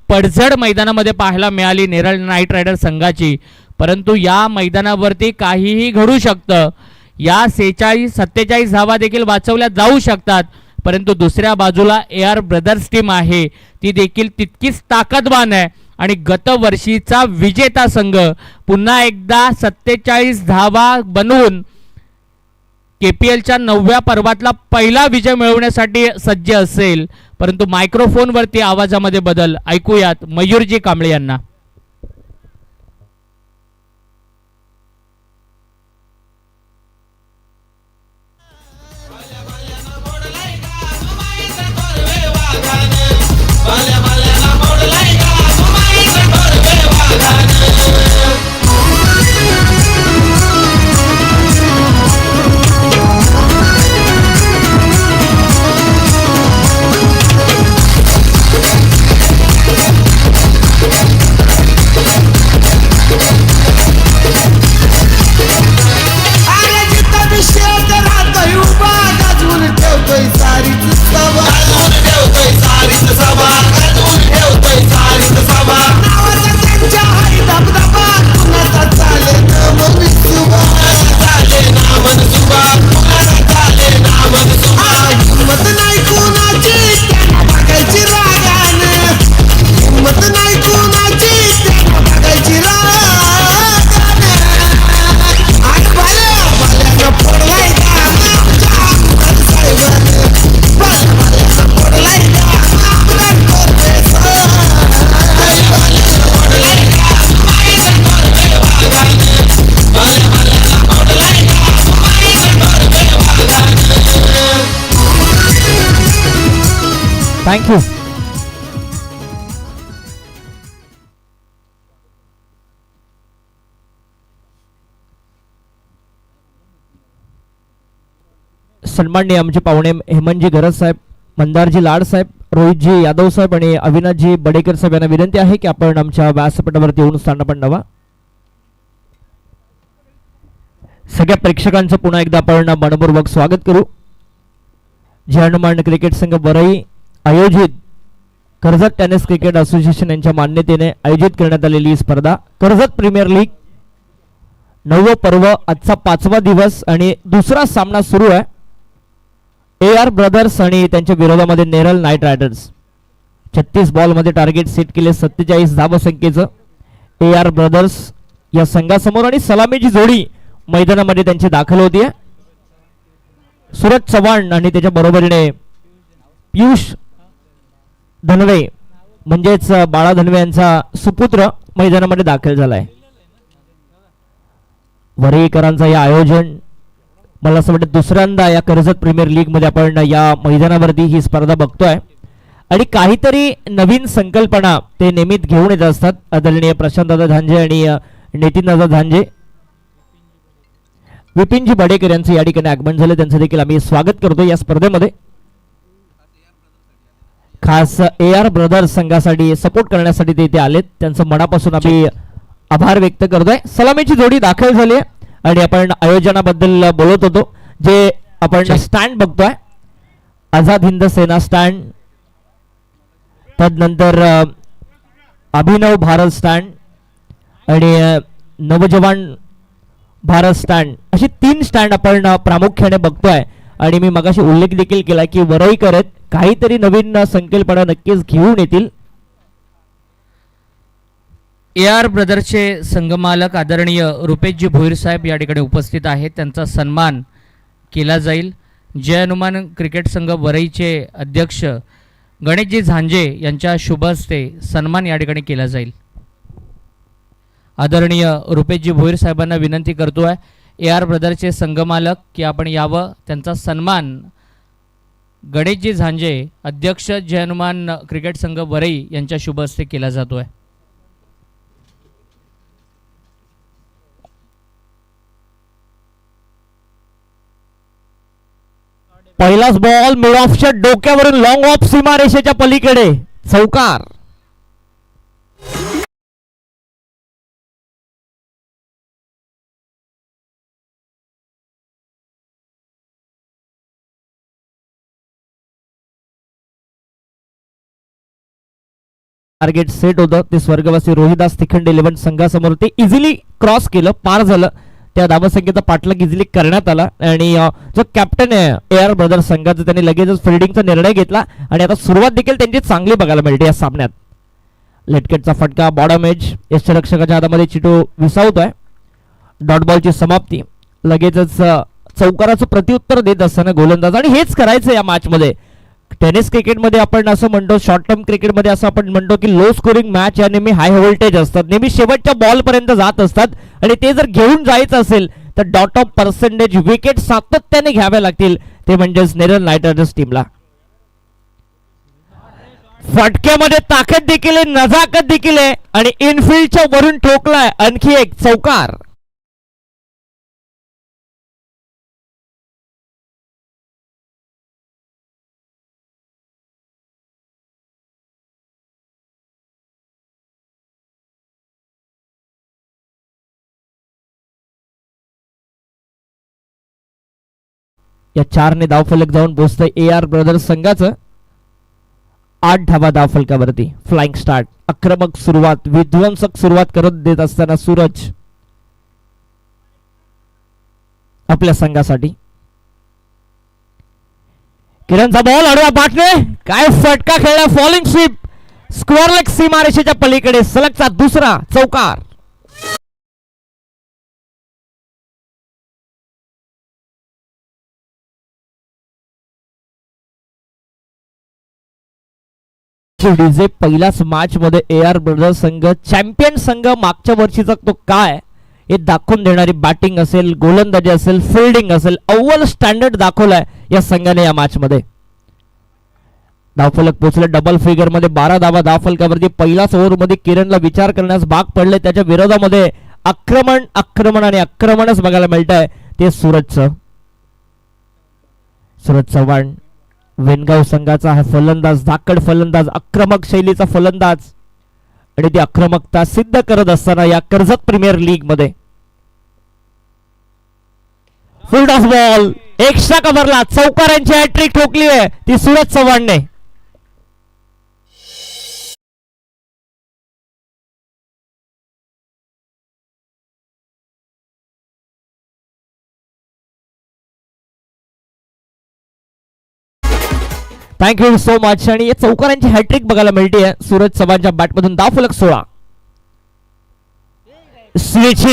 पडझड मैदानामध्ये पाहायला मिळाली नेरळ नाईट रायडर्स संघाची. परंतु या मैदानावरती काहीही घडू शकतं. या 47 धावा देखील वाचवल्या जाऊ शकतात. परंतु दुसऱ्या बाजूला AR ब्रदर्स टीम आहे, ती देखील तितकीच ताकदवान आहे. आणि गतवर्षीचा विजेता संघ पुन्हा एकदा 47 धावा बनवून KPLच्या 9व्या पर्वातला पहिला विजय मिळवण्यासाठी सज्ज असेल. परंतु मायक्रोफोनवरती आवाजामध्ये बदल ऐकूयात मयूरजी कांबळे यांना. थँक्यू. सन्माननीय आमचे पाहुणे हेमंतजी गरज साहेब, मंदारजी लाड साहेब, रोहितजी यादव साहेब आणि अविनाशजी बडेकर साहेब यांना विनंती आहे की आपण आमच्या व्यासपीठावरती येऊन स्थानपण द्यावा. सगळ्या प्रेक्षकांचं पुन्हा एकदा आपण मनपूर्वक स्वागत करू. जय हनुमान क्रिकेट संघ वरई आयोजित कर्जत टेनिस क्रिकेट असोसिएशन यांच्या मान्यतेने आयोजित करण्यात आलेली स्पर्धा कर्जत प्रीमियर लीग 9वं पर्व आजचा 5वा दिवस आणि दुसरा सामना सुरू आहे. AR ब्रदर्स आणि त्यांच्या विरोधामध्ये नेरळ नाईट रायडर्स. 36 बॉलमध्ये टार्गेट सेट केले 47 धावसंख्येचं AR ब्रदर्स या संघासमोर. आणि सलामीची जोडी मैदानामध्ये त्यांची दाखल होती आहे. सूरज चव्हाण आणि त्याच्या बरोबरीने पियुष धनवे म्हणजेच बाळा धनवे यांचा सुपुत्र मैदानामध्ये दाखल झालाय. वरईकरांचा या आयोजन मला असं वाटतं दुसऱ्यांदा या कर्जत प्रीमियर लीग मध्ये आपण या मैदानावरती ही स्पर्धा बघतोय. आणि काहीतरी नवीन संकल्पना ते नेहमीच घेऊन येत असतात. आदरणीय प्रशांतदादा झांजे आणि नितीनदादा झांजे, विपिनजी बडेकर यांचं या ठिकाणी आगमन झालं. त्यांचं देखील आम्ही स्वागत करतो या स्पर्धेमध्ये. खास AR ब्रदर्स संघासाठी सपोर्ट करण्यासाठी ते इथे आलेत. त्यांचं मनापासून आम्ही आभार व्यक्त करतोय. सलामीची जोडी दाखल झाली आहे आणि आपण आयोजनाबद्दल बोलत होतो. जे आपण स्टँड बघतोय आझाद हिंद सेना स्टँड, तदनंतर अभिनव भारत स्टँड आणि नवजवान भारत स्टँड, अशी 3 स्टँड आपण प्रामुख्याने बघतोय. आणि मी मगाशी उल्लेख देखील केला की वरईकर आहेत, काहीतरी नवीन संकल्पना नक्कीच घेऊन येतील. ए आर ब्रदर्सचे संघमालक आदरणीय रुपेशजी भोईर साहेब या ठिकाणी उपस्थित आहेत. त्यांचा सन्मान केला जाईल. जय हनुमान क्रिकेट संघ वरईचे अध्यक्ष गणेशजी झांजे यांच्या शुभ हस्ते सन्मान या ठिकाणी केला जाईल. आदरणीय रुपेशजी भोईर साहेबांना विनंती करतो आहे ए आर ब्रदर्सचे संघमालक की आपण यावं. त्यांचा सन्मान गणेशजी झांजे अध्यक्ष जय हनुमान क्रिकेट संघ वरई यांच्या शुभ हस्ते केला जातो आहे. पहिलाच बॉल मिड ऑफच्या डोक्यावरून लॉंग ऑफ सीमारेषेच्या पलीकडे चौकार. टार्गेट सेट होतं ते स्वर्गवासी रोहिदास तिखंड 11 संघासमोर. ते इझिली क्रॉस केलं, पार झालं. त्या धावसंख्येचा पाठलाग इझिली करण्यात आला आणि जो कॅप्टन आहे ए आर ब्रदर्स संघाचा त्यांनी लगेचच फिल्डिंगचा निर्णय घेतला आणि आता सुरुवात देखील त्यांची चांगली बघायला मिळते या सामन्यात. लेटकेटचा फटका बॉटम एज यष्टरक्षकाच्या हातामध्ये चिटू विसावतोय. डॉट बॉलची समाप्ती. लगेचच चौकाराचं प्रत्युत्तर देत असताना गोलंदाज आणि हेच करायचं या मॅचमध्ये. टेनिस क्रिकेटमध्ये आपण असं म्हणतो, शॉर्ट टर्म क्रिकेटमध्ये असं आपण म्हणतो की लो स्कोरिंग मॅच या नेहमी हाय व्होल्टेज असतात, नेहमी शेवटच्या बॉल पर्यंत जात असतात आणि ते जर घेऊन जायचं असेल तर डॉट ऑफ पर्सेंटेज विकेट सातत्याने घ्याव्या लागतील. ते म्हणजेच नेरल नाईट रायडर्स टीमला. फटक्यामध्ये ताकद देखील आहे, नजाकत देखील आहे आणि इनफिल्डच्या वरून ठोकलाय आणखी एक चौकार. या 4 ने धावफलक जाऊन पोहोचतंय ए आर ब्रदर्स संघाचं. 8 धावा धावफलकावरती. Flying start. आक्रमक सुरुवात, विध्वंसक सुरुवात करत देत असताना सूरज आपल्या संघासाठी. किरणचा बॉल अडवा बाटणे. काय फटका खेळला. Falling sweep. स्क्वेअर लेग सीमारेषेच्या पलीकडे सलगचा दुसरा चौकार. डीजे पहिल्याच मॅच मध्ये ए आर ब्रदर्स संघ चॅम्पियन संघ मागच्या वर्षीचा तो काय हे दाखवून देणारी बॅटिंग असेल, गोलंदाजी असेल, फिल्डिंग असेल, अव्वल स्टँडर्ड दाखवलाय या संघाने या मॅच मध्ये. धावफलक पोहोचले डबल फिगर मध्ये. 12 धावा धावफलकावरती. पहिल्याच ओव्हर मध्ये किरणला विचार करण्यास भाग पडले. त्याच्या विरोधामध्ये आक्रमण आक्रमण आणि आक्रमणच बघायला मिळत आहे ते सूरज चव्हाण. वेनगाव संघाचा हा फलंदाज, धाकड फलंदाज, आक्रमक शैलीचा फलंदाज आणि ती आक्रमकता सिद्ध करत असताना या कर्जत प्रीमियर लीग मध्ये. फुल ऑफ बॉल एक्स्ट्रा कव्हरला चौकारांची हॅट्रिक ठोकली आहे ती सूरज चव्हाणने. Thank you so much. आणि या चौकारांची हॅट्रिक बघायला मिळते सूरज चव्हाणच्या बॅटमधून. धावफलक 16. स्विच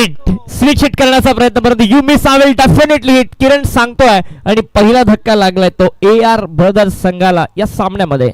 हिट करण्याचा प्रयत्न परंतु you miss I will definitely hit Kiran सांगतोय आणि पहिला धक्का लागलाय तो ए आर ब्रदर्स संघाला या सामन्यामध्ये.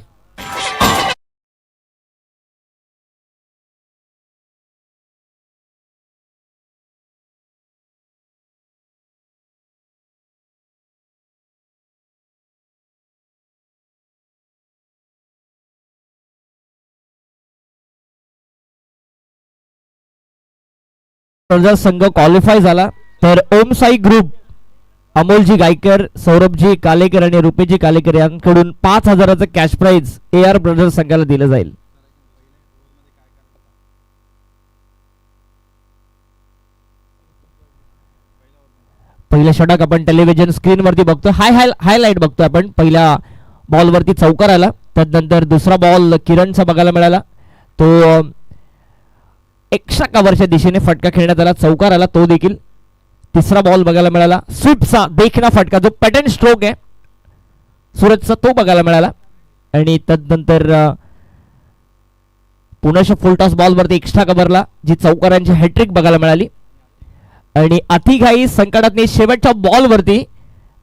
जर संघ क्वालिफाय झाला तर ओम साई ग्रुप, अमोलजी गायकर, सौरभजी कालेकर आणि रुपेशजी कालेकर यांकडून 5,000चं cash prize A R brothers संघाला दिलं जाईल. पहिलं षटक आपण टेलिव्हिजन स्क्रीन वरती बघतोय. हायलाइट बघतोय आपण. पहिल्या बॉल वरती चौकार आला. त्यानंतर दुसरा बॉल किरणचा बघायला मिळाला. तो एक्स्ट्रा कव्हरच्या दिशेने फटका खेळण्यात आला. चौकार आला तो देखील. तिसरा बॉल बघायला मिळाला. स्वीपचा देखना फटका जो पॅटर्न स्ट्रोक आहे सूरजचा तो बघायला मिळाला. आणि तदनंतर पुन्हा फुल टॉस बॉल वरती एक्स्ट्रा कव्हरला जी चौकारांची हॅट्रिक बघायला मिळाली. आणि अतिघाई संकटातनी शेवटच्या बॉल वरती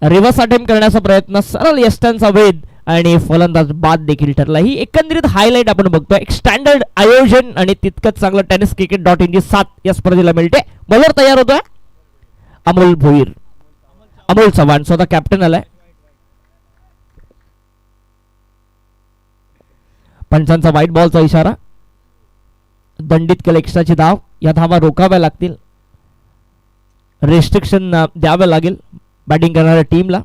रिव्हर्स अटेम्प्ट करण्याचा प्रयत्न, सरळ यष्टांचा वेध आणि फलंदाज बाद देखील ठरला. ही एकंदरीत हायलाइट आपण बघतोय. एक स्टँडर्ड आयोजन आणि तितकंच चांगलं टेनिस क्रिकेट .in साथ या स्पर्धेला मिळते. बॉलर तयार होतोय अमोल भोईर. अमोल चव्हाण स्वतः कॅप्टन आलाय. पंचांचा व्हाईट बॉलचा इशारा. दंडित केलं एक्स्ट्राची धाव. या धावा रोखाव्या लागतील. रेस्ट्रिक्शन द्यावं लागेल बॅटिंग करणाऱ्या टीमला.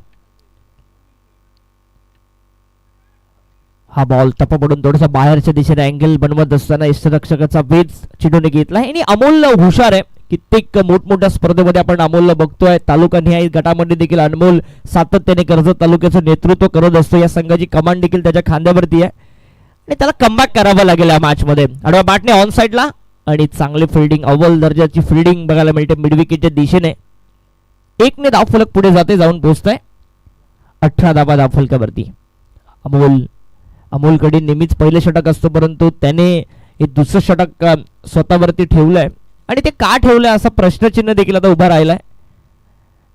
हा बॉल टप्पा पडून थोडासा बाहेरच्या दिशेने अँगल बनवत असताना यष्टिरक्षकाचा वेध चिडून घेतला. आणि अमोल हुशार आहे. कित्येक मोठमोठ्या स्पर्धेमध्ये आपण अमोलला बघतोय. तालुका निहाय गटामध्ये देखील अनमोल सातत्याने कर्जत तालुक्याचं नेतृत्व करत असतो. या संघाची कमांड देखील त्याच्या खांद्यावरती आहे आणि त्याला कमबॅक करावं लागेल या मॅच मध्ये. आडव्या बॅटने ऑन साइडला आणि चांगली फिल्डिंग, अव्वल दर्जाची फिल्डिंग बघायला मिळते मिड विकेटच्या दिशेने. एकने धाव फलक पुढे जाते, जाऊन पोहोचतंय 18 धावा धाव फलकावरती. अमोलकडे नेहमीच पहिले षटक असतो, परंतु त्याने हे दुसरं षटक स्वतःवरती ठेवलंय. आणि ते का ठेवलंय असा प्रश्नचिन्ह देखील आता उभा राहिलाय.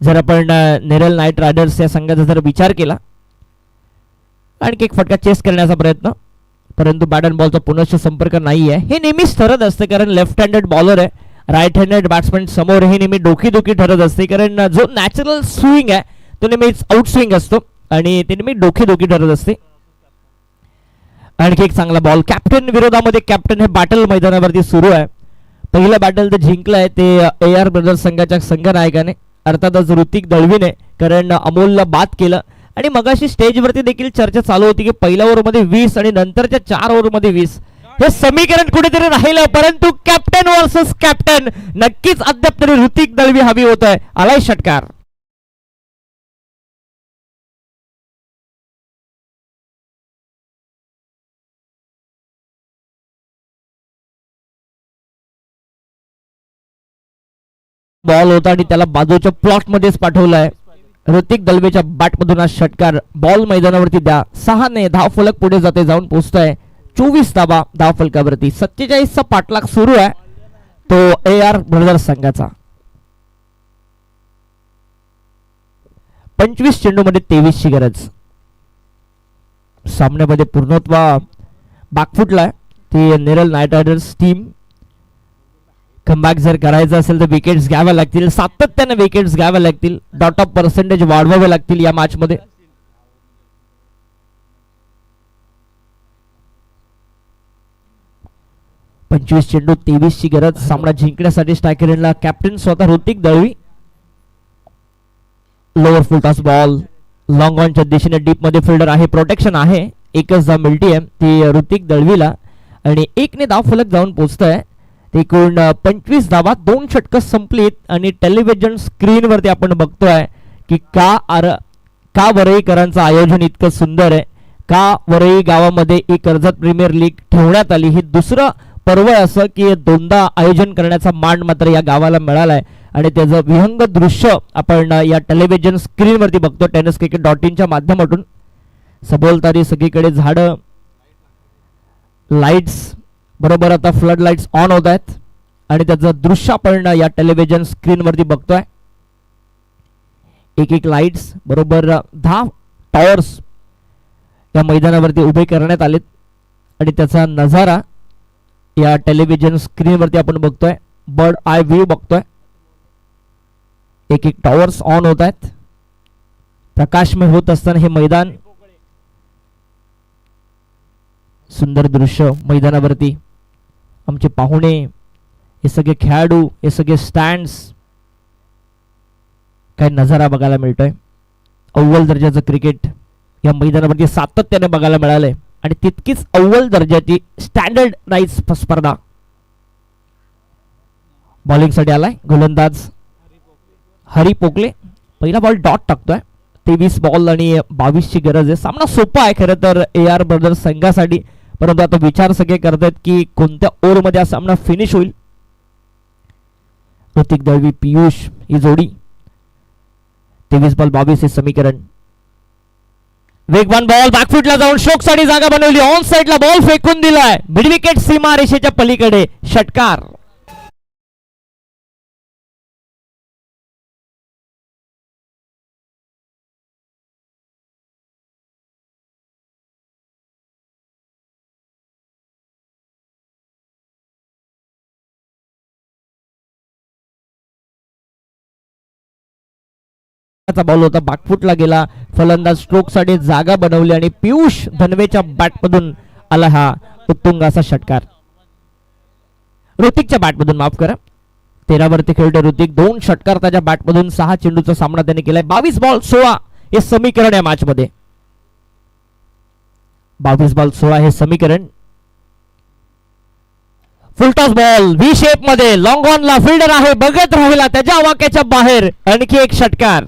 जर आपण नेरल नाईट रायडर्स या संघाचा जर विचार केला, आणखी एक फटका चेस करण्याचा प्रयत्न, परंतु बॅट अँड बॉलचा पुनश्च संपर्क नाही आहे. हे नेहमीच ठरत असते कारण लेफ्ट हँडेड बॉलर आहे. राईट हँडेड बॅट्समॅन समोर हे नेहमी डोकीदुखी ठरत असते कारण जो नॅचरल स्विंग आहे तो नेहमीच आउट स्विंग असतो आणि ते नेहमी डोकीदुखी ठरत असते. आणखी एक चांगला बॉल. कॅप्टन विरोधामध्ये कॅप्टन हे बॅटल मैदानावरती सुरू आहे. पहिलं बॅटल तर जिंकलंय ते AR ब्रदर्स संघाच्या संघनायकाने, अर्थातच ऋतिक दळवीने, कारण अमोलला बाद केलं. आणि मगाशी स्टेजवरती देखील चर्चा चालू होती की पहिल्या ओव्हरमध्ये 20 आणि नंतरच्या 4 ओव्हरमध्ये 20 हे समीकरण कुठेतरी राहिलं, परंतु कॅप्टन वर्सेस कॅप्टन नक्कीच अद्याप तरी ऋतिक दळवी हवी होत आहे. आलाय षटकार. बॉल होता आणि त्याला बाजूच्या प्लॉट मध्येच पाठवलाय. ऋतिक दळवेच्या बॅटमधून हा षटकार. बॉल मैदानावरती द्या. 6 ने धाव फलक पुढे जाते, जाऊन पोहोचतोय 24 धावा धाव फलकावरती. 47चा पाठलाग सुरू आहे तो AR ब्रदर्स संघाचा. 25 चेंडूमध्ये 23 ची गरज. सामन्यामध्ये पूर्णत्व बॅकफुटला ती Neral night riders team. Comeback जर करायचं असेल तर विकेट्स घ्याव्या लागतील, सातत्याने विकेट्स घ्याव्या लागतील, डॉट ऑफ पर्सेंटेज वाढवावे लागतील या मॅच मध्ये. पंचवीस चेंडू 23 ची गरज. सामना जिंकण्यासाठी स्ट्रायकरला कॅप्टन स्वतः Hrithik Dalvi. Lower full toss ball long ऑनच्या दिशेने डीप मध्ये फिल्डर आहे, प्रोटेक्शन आहे. एकच धाव मिळते ती ऋतिक दळवीला आणि 1 ने धाव फलक जाऊन पोहोचतोय. एकूण 25 धावा, 2 षटकं संपलीत. आणि टेलिव्हिजन स्क्रीनवरती आपण बघतोय की का वरईकरांचं आयोजन इतकं सुंदर आहे, का वरई गावामध्ये एक कर्जत प्रीमियर लीग ठेवण्यात आली. हे दुसरं पर्व आहे असं की 2दा आयोजन करण्याचा मान मात्र या गावाला मिळालाय आणि त्याचं विहंग दृश्य आपण या टेलिव्हिजन स्क्रीनवरती बघतो टेनिस क्रिकेट .in च्या माध्यमातून. सभोवताली सगळीकडे झाडं, लाईट्स, बरोबर आता फ्लड लाईट्स ऑन होत आहेत आणि त्याचं दृश्य आपण या टेलिव्हिजन स्क्रीनवरती बघतोय. एक लाईट्स, बरोबर 10 टॉवर्स या मैदानावरती उभे करण्यात आलेत आणि त्याचा नजारा या टेलिव्हिजन स्क्रीनवरती आपण बघतोय. बर्ड आय व्ह्यू बघतोय. एक टॉवर्स ऑन होत आहेत. प्रकाशमय होत असताना हे मैदान, सुंदर दृश्य मैदानावरती. आमचे पाहुणे, हे सगळे खेळाडू, हे सगळे स्टँड्स, काय नजारा बघायला मिळतोय. अव्वल दर्जाचं क्रिकेट या मैदानावरती सातत्याने बघायला मिळालंय आणि तितकीच अव्वल दर्जाची स्टँडर्ड नाईट स्पर्धा. बॉलिंग साठी आलाय गोलंदाज हरी पोकले. पहिला बॉल डॉट टाकतोय. 23 बॉल आणि 22 ची गरज आहे. सामना सोपा आहे खरं तर AR ब्रदर्स संघासाठी, परंतु आता विचार सगळे करतात की कोणत्या ओव्हर मध्ये हा सामना फिनिश होईल. ऋतिक दळवी पियुष ही जोडी. 23 बॉल 22 हे समीकरण. वेगवान बॉल बॅकफुटला जाऊन स्ट्रोक साठी जागा बनवली. ऑन साइडला बॉल फेकून दिलाय. मिड विकेट सीमा रेषेच्या पलीकडे षटकार. बॉल होता, बॅकफुटला गेला. फलंदाज स्ट्रोक साठी जागा बनवली आणि पियुष धनवेच्या बॅटमधून आला हा उत्तुंग असा षटकार. ऋतिकच्या बॅटमधून, माफ करा. 13 वरती खेळतो ऋतिक. 2 षटकार त्याच्या बॅटमधून. 6 चेंडूचा सामना त्याने केलाय. 22 बॉल 16 हे समीकरण या मॅच मध्ये. 22 बॉल 16 हे समीकरण. फुलटॉस बॉल व्ही शेप मध्ये. लॉंग ऑन ला फिल्डर आहे, बघत राहिला त्याच्या आवाक्याच्या बाहेर. आणखी एक षटकार.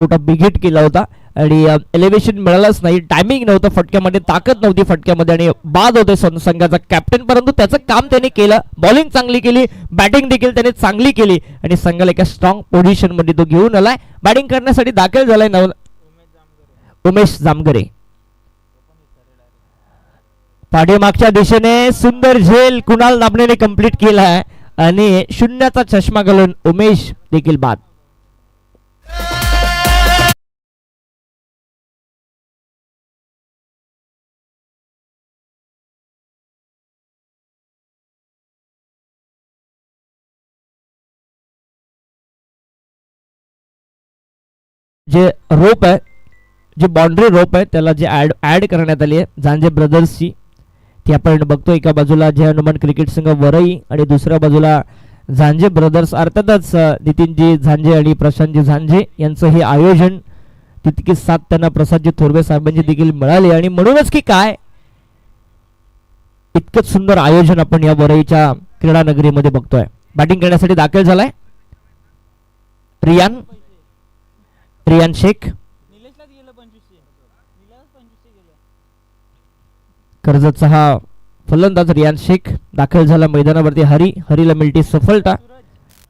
मोठा बिग हिट केला होता आणि एलिव्हेशन मिळालंच नाही. टायमिंग नव्हतं फटक्यामध्ये, ताकद नव्हती फटक्यामध्ये आणि बाद होते संघाचा कॅप्टन. परंतु त्याचं काम त्याने केलं. बॉलिंग चांगली केली, बॅटिंग देखील त्याने चांगली केली आणि संघाला एका स्ट्रॉंग पोझिशन मध्ये तो घेऊन आलाय. बॅटिंग करण्यासाठी दाखल झालाय उमेश जामगरे. पाठीमागच्या दिशेने सुंदर झेल कुणाल दामनेने कंप्लीट केलाय आणि 0चा चष्मा घालून उमेश देखील बाद. जे रोप आहे, जे बाउंड्री रोप आहे, त्याला जे ऍड करण्यात आली आहे झांजे ब्रदर्सची, ती आपण बघतो. एका बाजूला जय हनुमान क्रिकेट संघ वरई आणि दुसऱ्या बाजूला झांजे ब्रदर्स. अर्थातच नितीनजी झांजे आणि प्रशांतजी झांजे यांचं हे आयोजन, तितकी साथ त्यांना प्रसादजी थोरवे साहेबांची देखील मिळाली आणि म्हणूनच की काय इतकंच सुंदर आयोजन आपण या वरईच्या क्रीडा नगरीमध्ये बघतोय. बॅटिंग करण्यासाठी दाखल झालाय रियान शेख. कर्जतचा हा फलंदाज रियान शेख दाखल झाला मैदानावरती. हरीला मिळते सफलता.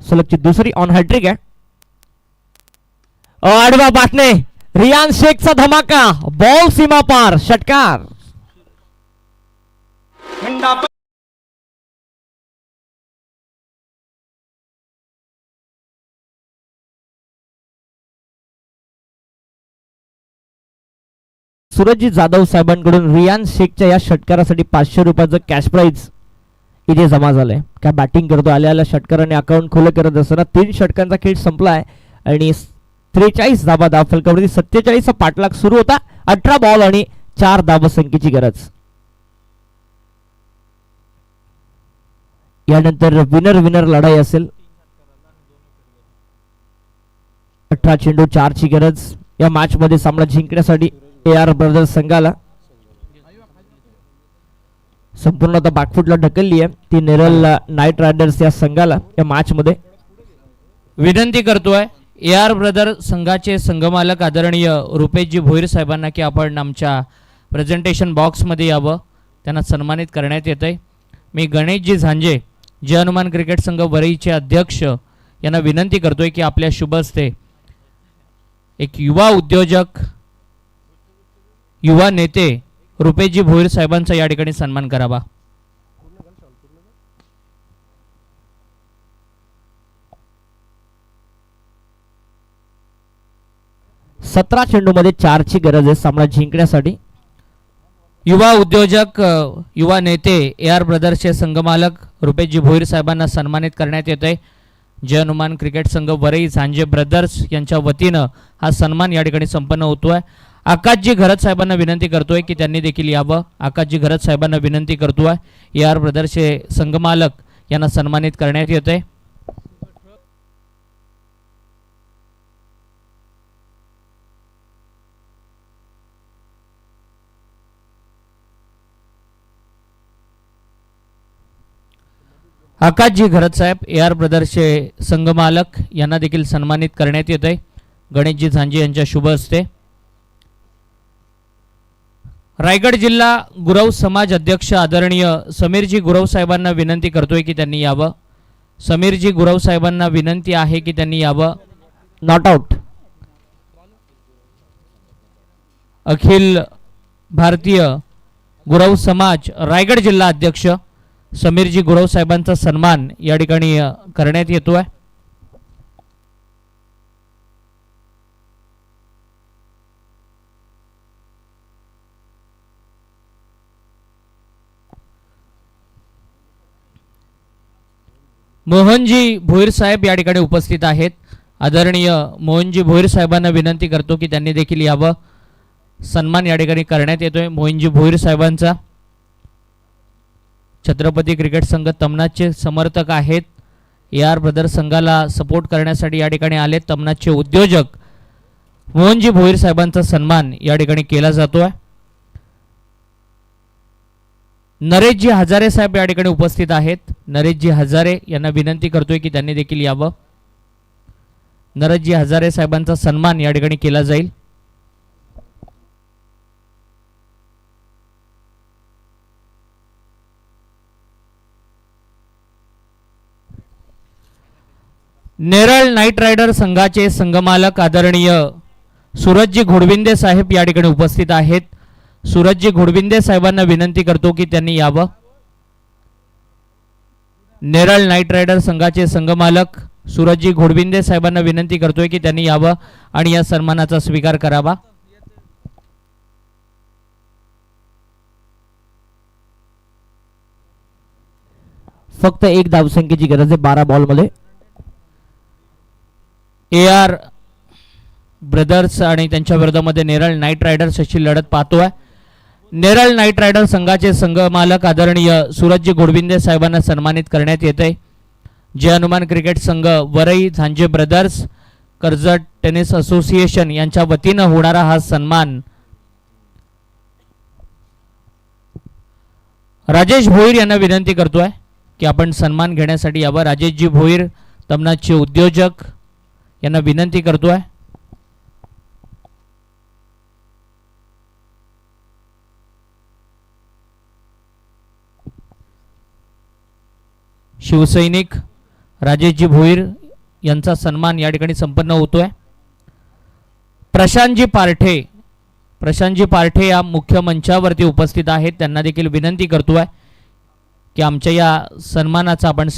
सलगची दुसरी ऑन हॅट्रिक आहे. आडवा बाटणे, रियान शेखचा धमाका. बॉल सीमा पार, षटकार. सूरजजी जाधव साहेबांकडून रियान शेखच्या या षटकारासाठी 500 रुपयाचं कॅश प्राइज इथे जमा झालंय. काय बॅटिंग करतो, आल्या षटकाराने अकाउंट खुलं करत असताना 3 षटकांचा खेळ संपलाय आणि 43 धाबा फलकावरती 47चा पाठलाग सुरू होता. 18 बॉल आणि 4 धावसंख्येची गरज. यानंतर विनर लढाई असेल. 18 चेंडू 4 ची गरज. या मॅच मध्ये सामना जिंकण्यासाठी AR ब्रदर्स संघाला संपूर्णतः बॅकफुटला ढकलली आहे. ती नेरल नाईट रायडर्स या संघाला या मॅच मध्ये. विनंती करतोय AR ब्रदर संघाचे संघमालक आदरणीय रुपेशजी भोईर साहेबांना की आपण आमच्या प्रेझेंटेशन बॉक्समध्ये यावं. त्यांना सन्मानित करण्यात येतंय. मी गणेशजी झांजे, जय हनुमान क्रिकेट संघ वरईचे अध्यक्ष यांना विनंती करतोय की आपल्या शुभ हस्ते एक युवा उद्योजक, युवा नेते रुपेशजी भोईर साहेबांचा या ठिकाणी सन्मान करावा. सतरा चेंडू मध्ये 4 ची गरज आहे सामना जिंकण्यासाठी. युवा उद्योजक युवा नेते ए आर ब्रदर्सचे संघमालक रुपेशजी भोईर साहेबांना सन्मानित करण्यात येत आहे. जय हनुमान क्रिकेट संघ वरई झांजे ब्रदर्स यांच्या वतीनं हा सन्मान या ठिकाणी संपन्न होतोय. आकाशजी घरत साहेबांना विनंती करतोय की त्यांनी देखील यावं. आकाशजी घरत साहेबांना विनंती करतोय. ए आर ब्रदर्सचे संघमालक यांना सन्मानित करण्यात येत आहे. आकाशजी घरत साहेब ए आर ब्रदर्सचे संघमालक यांना देखील सन्मानित करण्यात येत आहे. गणेशजी झांजे यांच्या शुभ हस्ते. रायगड जिल्हा गुरव समाज अध्यक्ष आदरणीय समीरजी गुरव साहेबांना विनंती करतोय की त्यांनी यावं. समीरजी गुरव साहेबांना विनंती आहे की त्यांनी यावं. Not out. अखिल भारतीय गुरव समाज रायगड जिल्हा अध्यक्ष समीरजी गुरव साहेबांचा सन्मान या ठिकाणी करण्यात येतोय. मोहनजी भोईर साहेब या ठिकाणी उपस्थित आहेत. आदरणीय मोहनजी भोईर साहेबांना विनंती करतो की त्यांनी देखील यावं. सन्मान या ठिकाणी करण्यात येतोय मोहनजी भोईर साहेबांचा. छत्रपती क्रिकेट संघ तमनाचे समर्थक आहेत. ए आर ब्रदर्स संघाला सपोर्ट करण्यासाठी या ठिकाणी आले तमनाचे उद्योजक मोहनजी भोईर साहेबांचा सन्मान या ठिकाणी केला जातोय. नरेशजी हजारे साहेब या ठिकाणी उपस्थित आहेत. नरेशजी हजारे यांना विनंती करतोय की त्यांनी देखील यावं. नरेशजी हजारे साहेबांचा सन्मान या ठिकाणी केला जाईल. नेरळ नाईट रायडर संघाचे संघमालक आदरणीय सूरजजी घोडविंदे साहेब या ठिकाणी उपस्थित आहेत. सूरजजी घोडविंदे साहेबांना विनंती करतो की त्यांनी यावं. नेरळ नाईट रायडर संघाचे संघमालक सूरजजी घोडविंदे साहेबांना विनंती करतोय की त्यांनी यावं आणि या सन्मानाचा स्वीकार करावा. फक्त एक धावसंख्येची गरज आहे 12 बॉलमध्ये. ए आर ब्रदर्स आणि त्यांच्या विरोधामध्ये नेरळ नाईट रायडर्स अशी लढत पाहतोय. नेरळ नाईट रायडर संघाचे संघमालक आदरणीय सूरजजी घोडविंदे साहेबांना सन्मानित करण्यात येते. जय हनुमान क्रिकेट संघ Varai Zanje brothers Karjat tennis association यांच्या वतीनं होणारा हा सन्मान राजेश भोईर यांना विनंती करतोय की आपण सन्मान घेण्यासाठी यावं. राजेशजी भोईर तमनाचे उद्योजक यांना विनंती करतोय. शिवसैनिक राजेशजी भोईर यांचा सन्मान या ठिकाणी संपन्न होतोय. प्रशांतजी पारठे या मुख्य मंचावरती उपस्थित आहेत. त्यांना देखील विनंती करतोय की आमच्या या सन्मानाचा आपण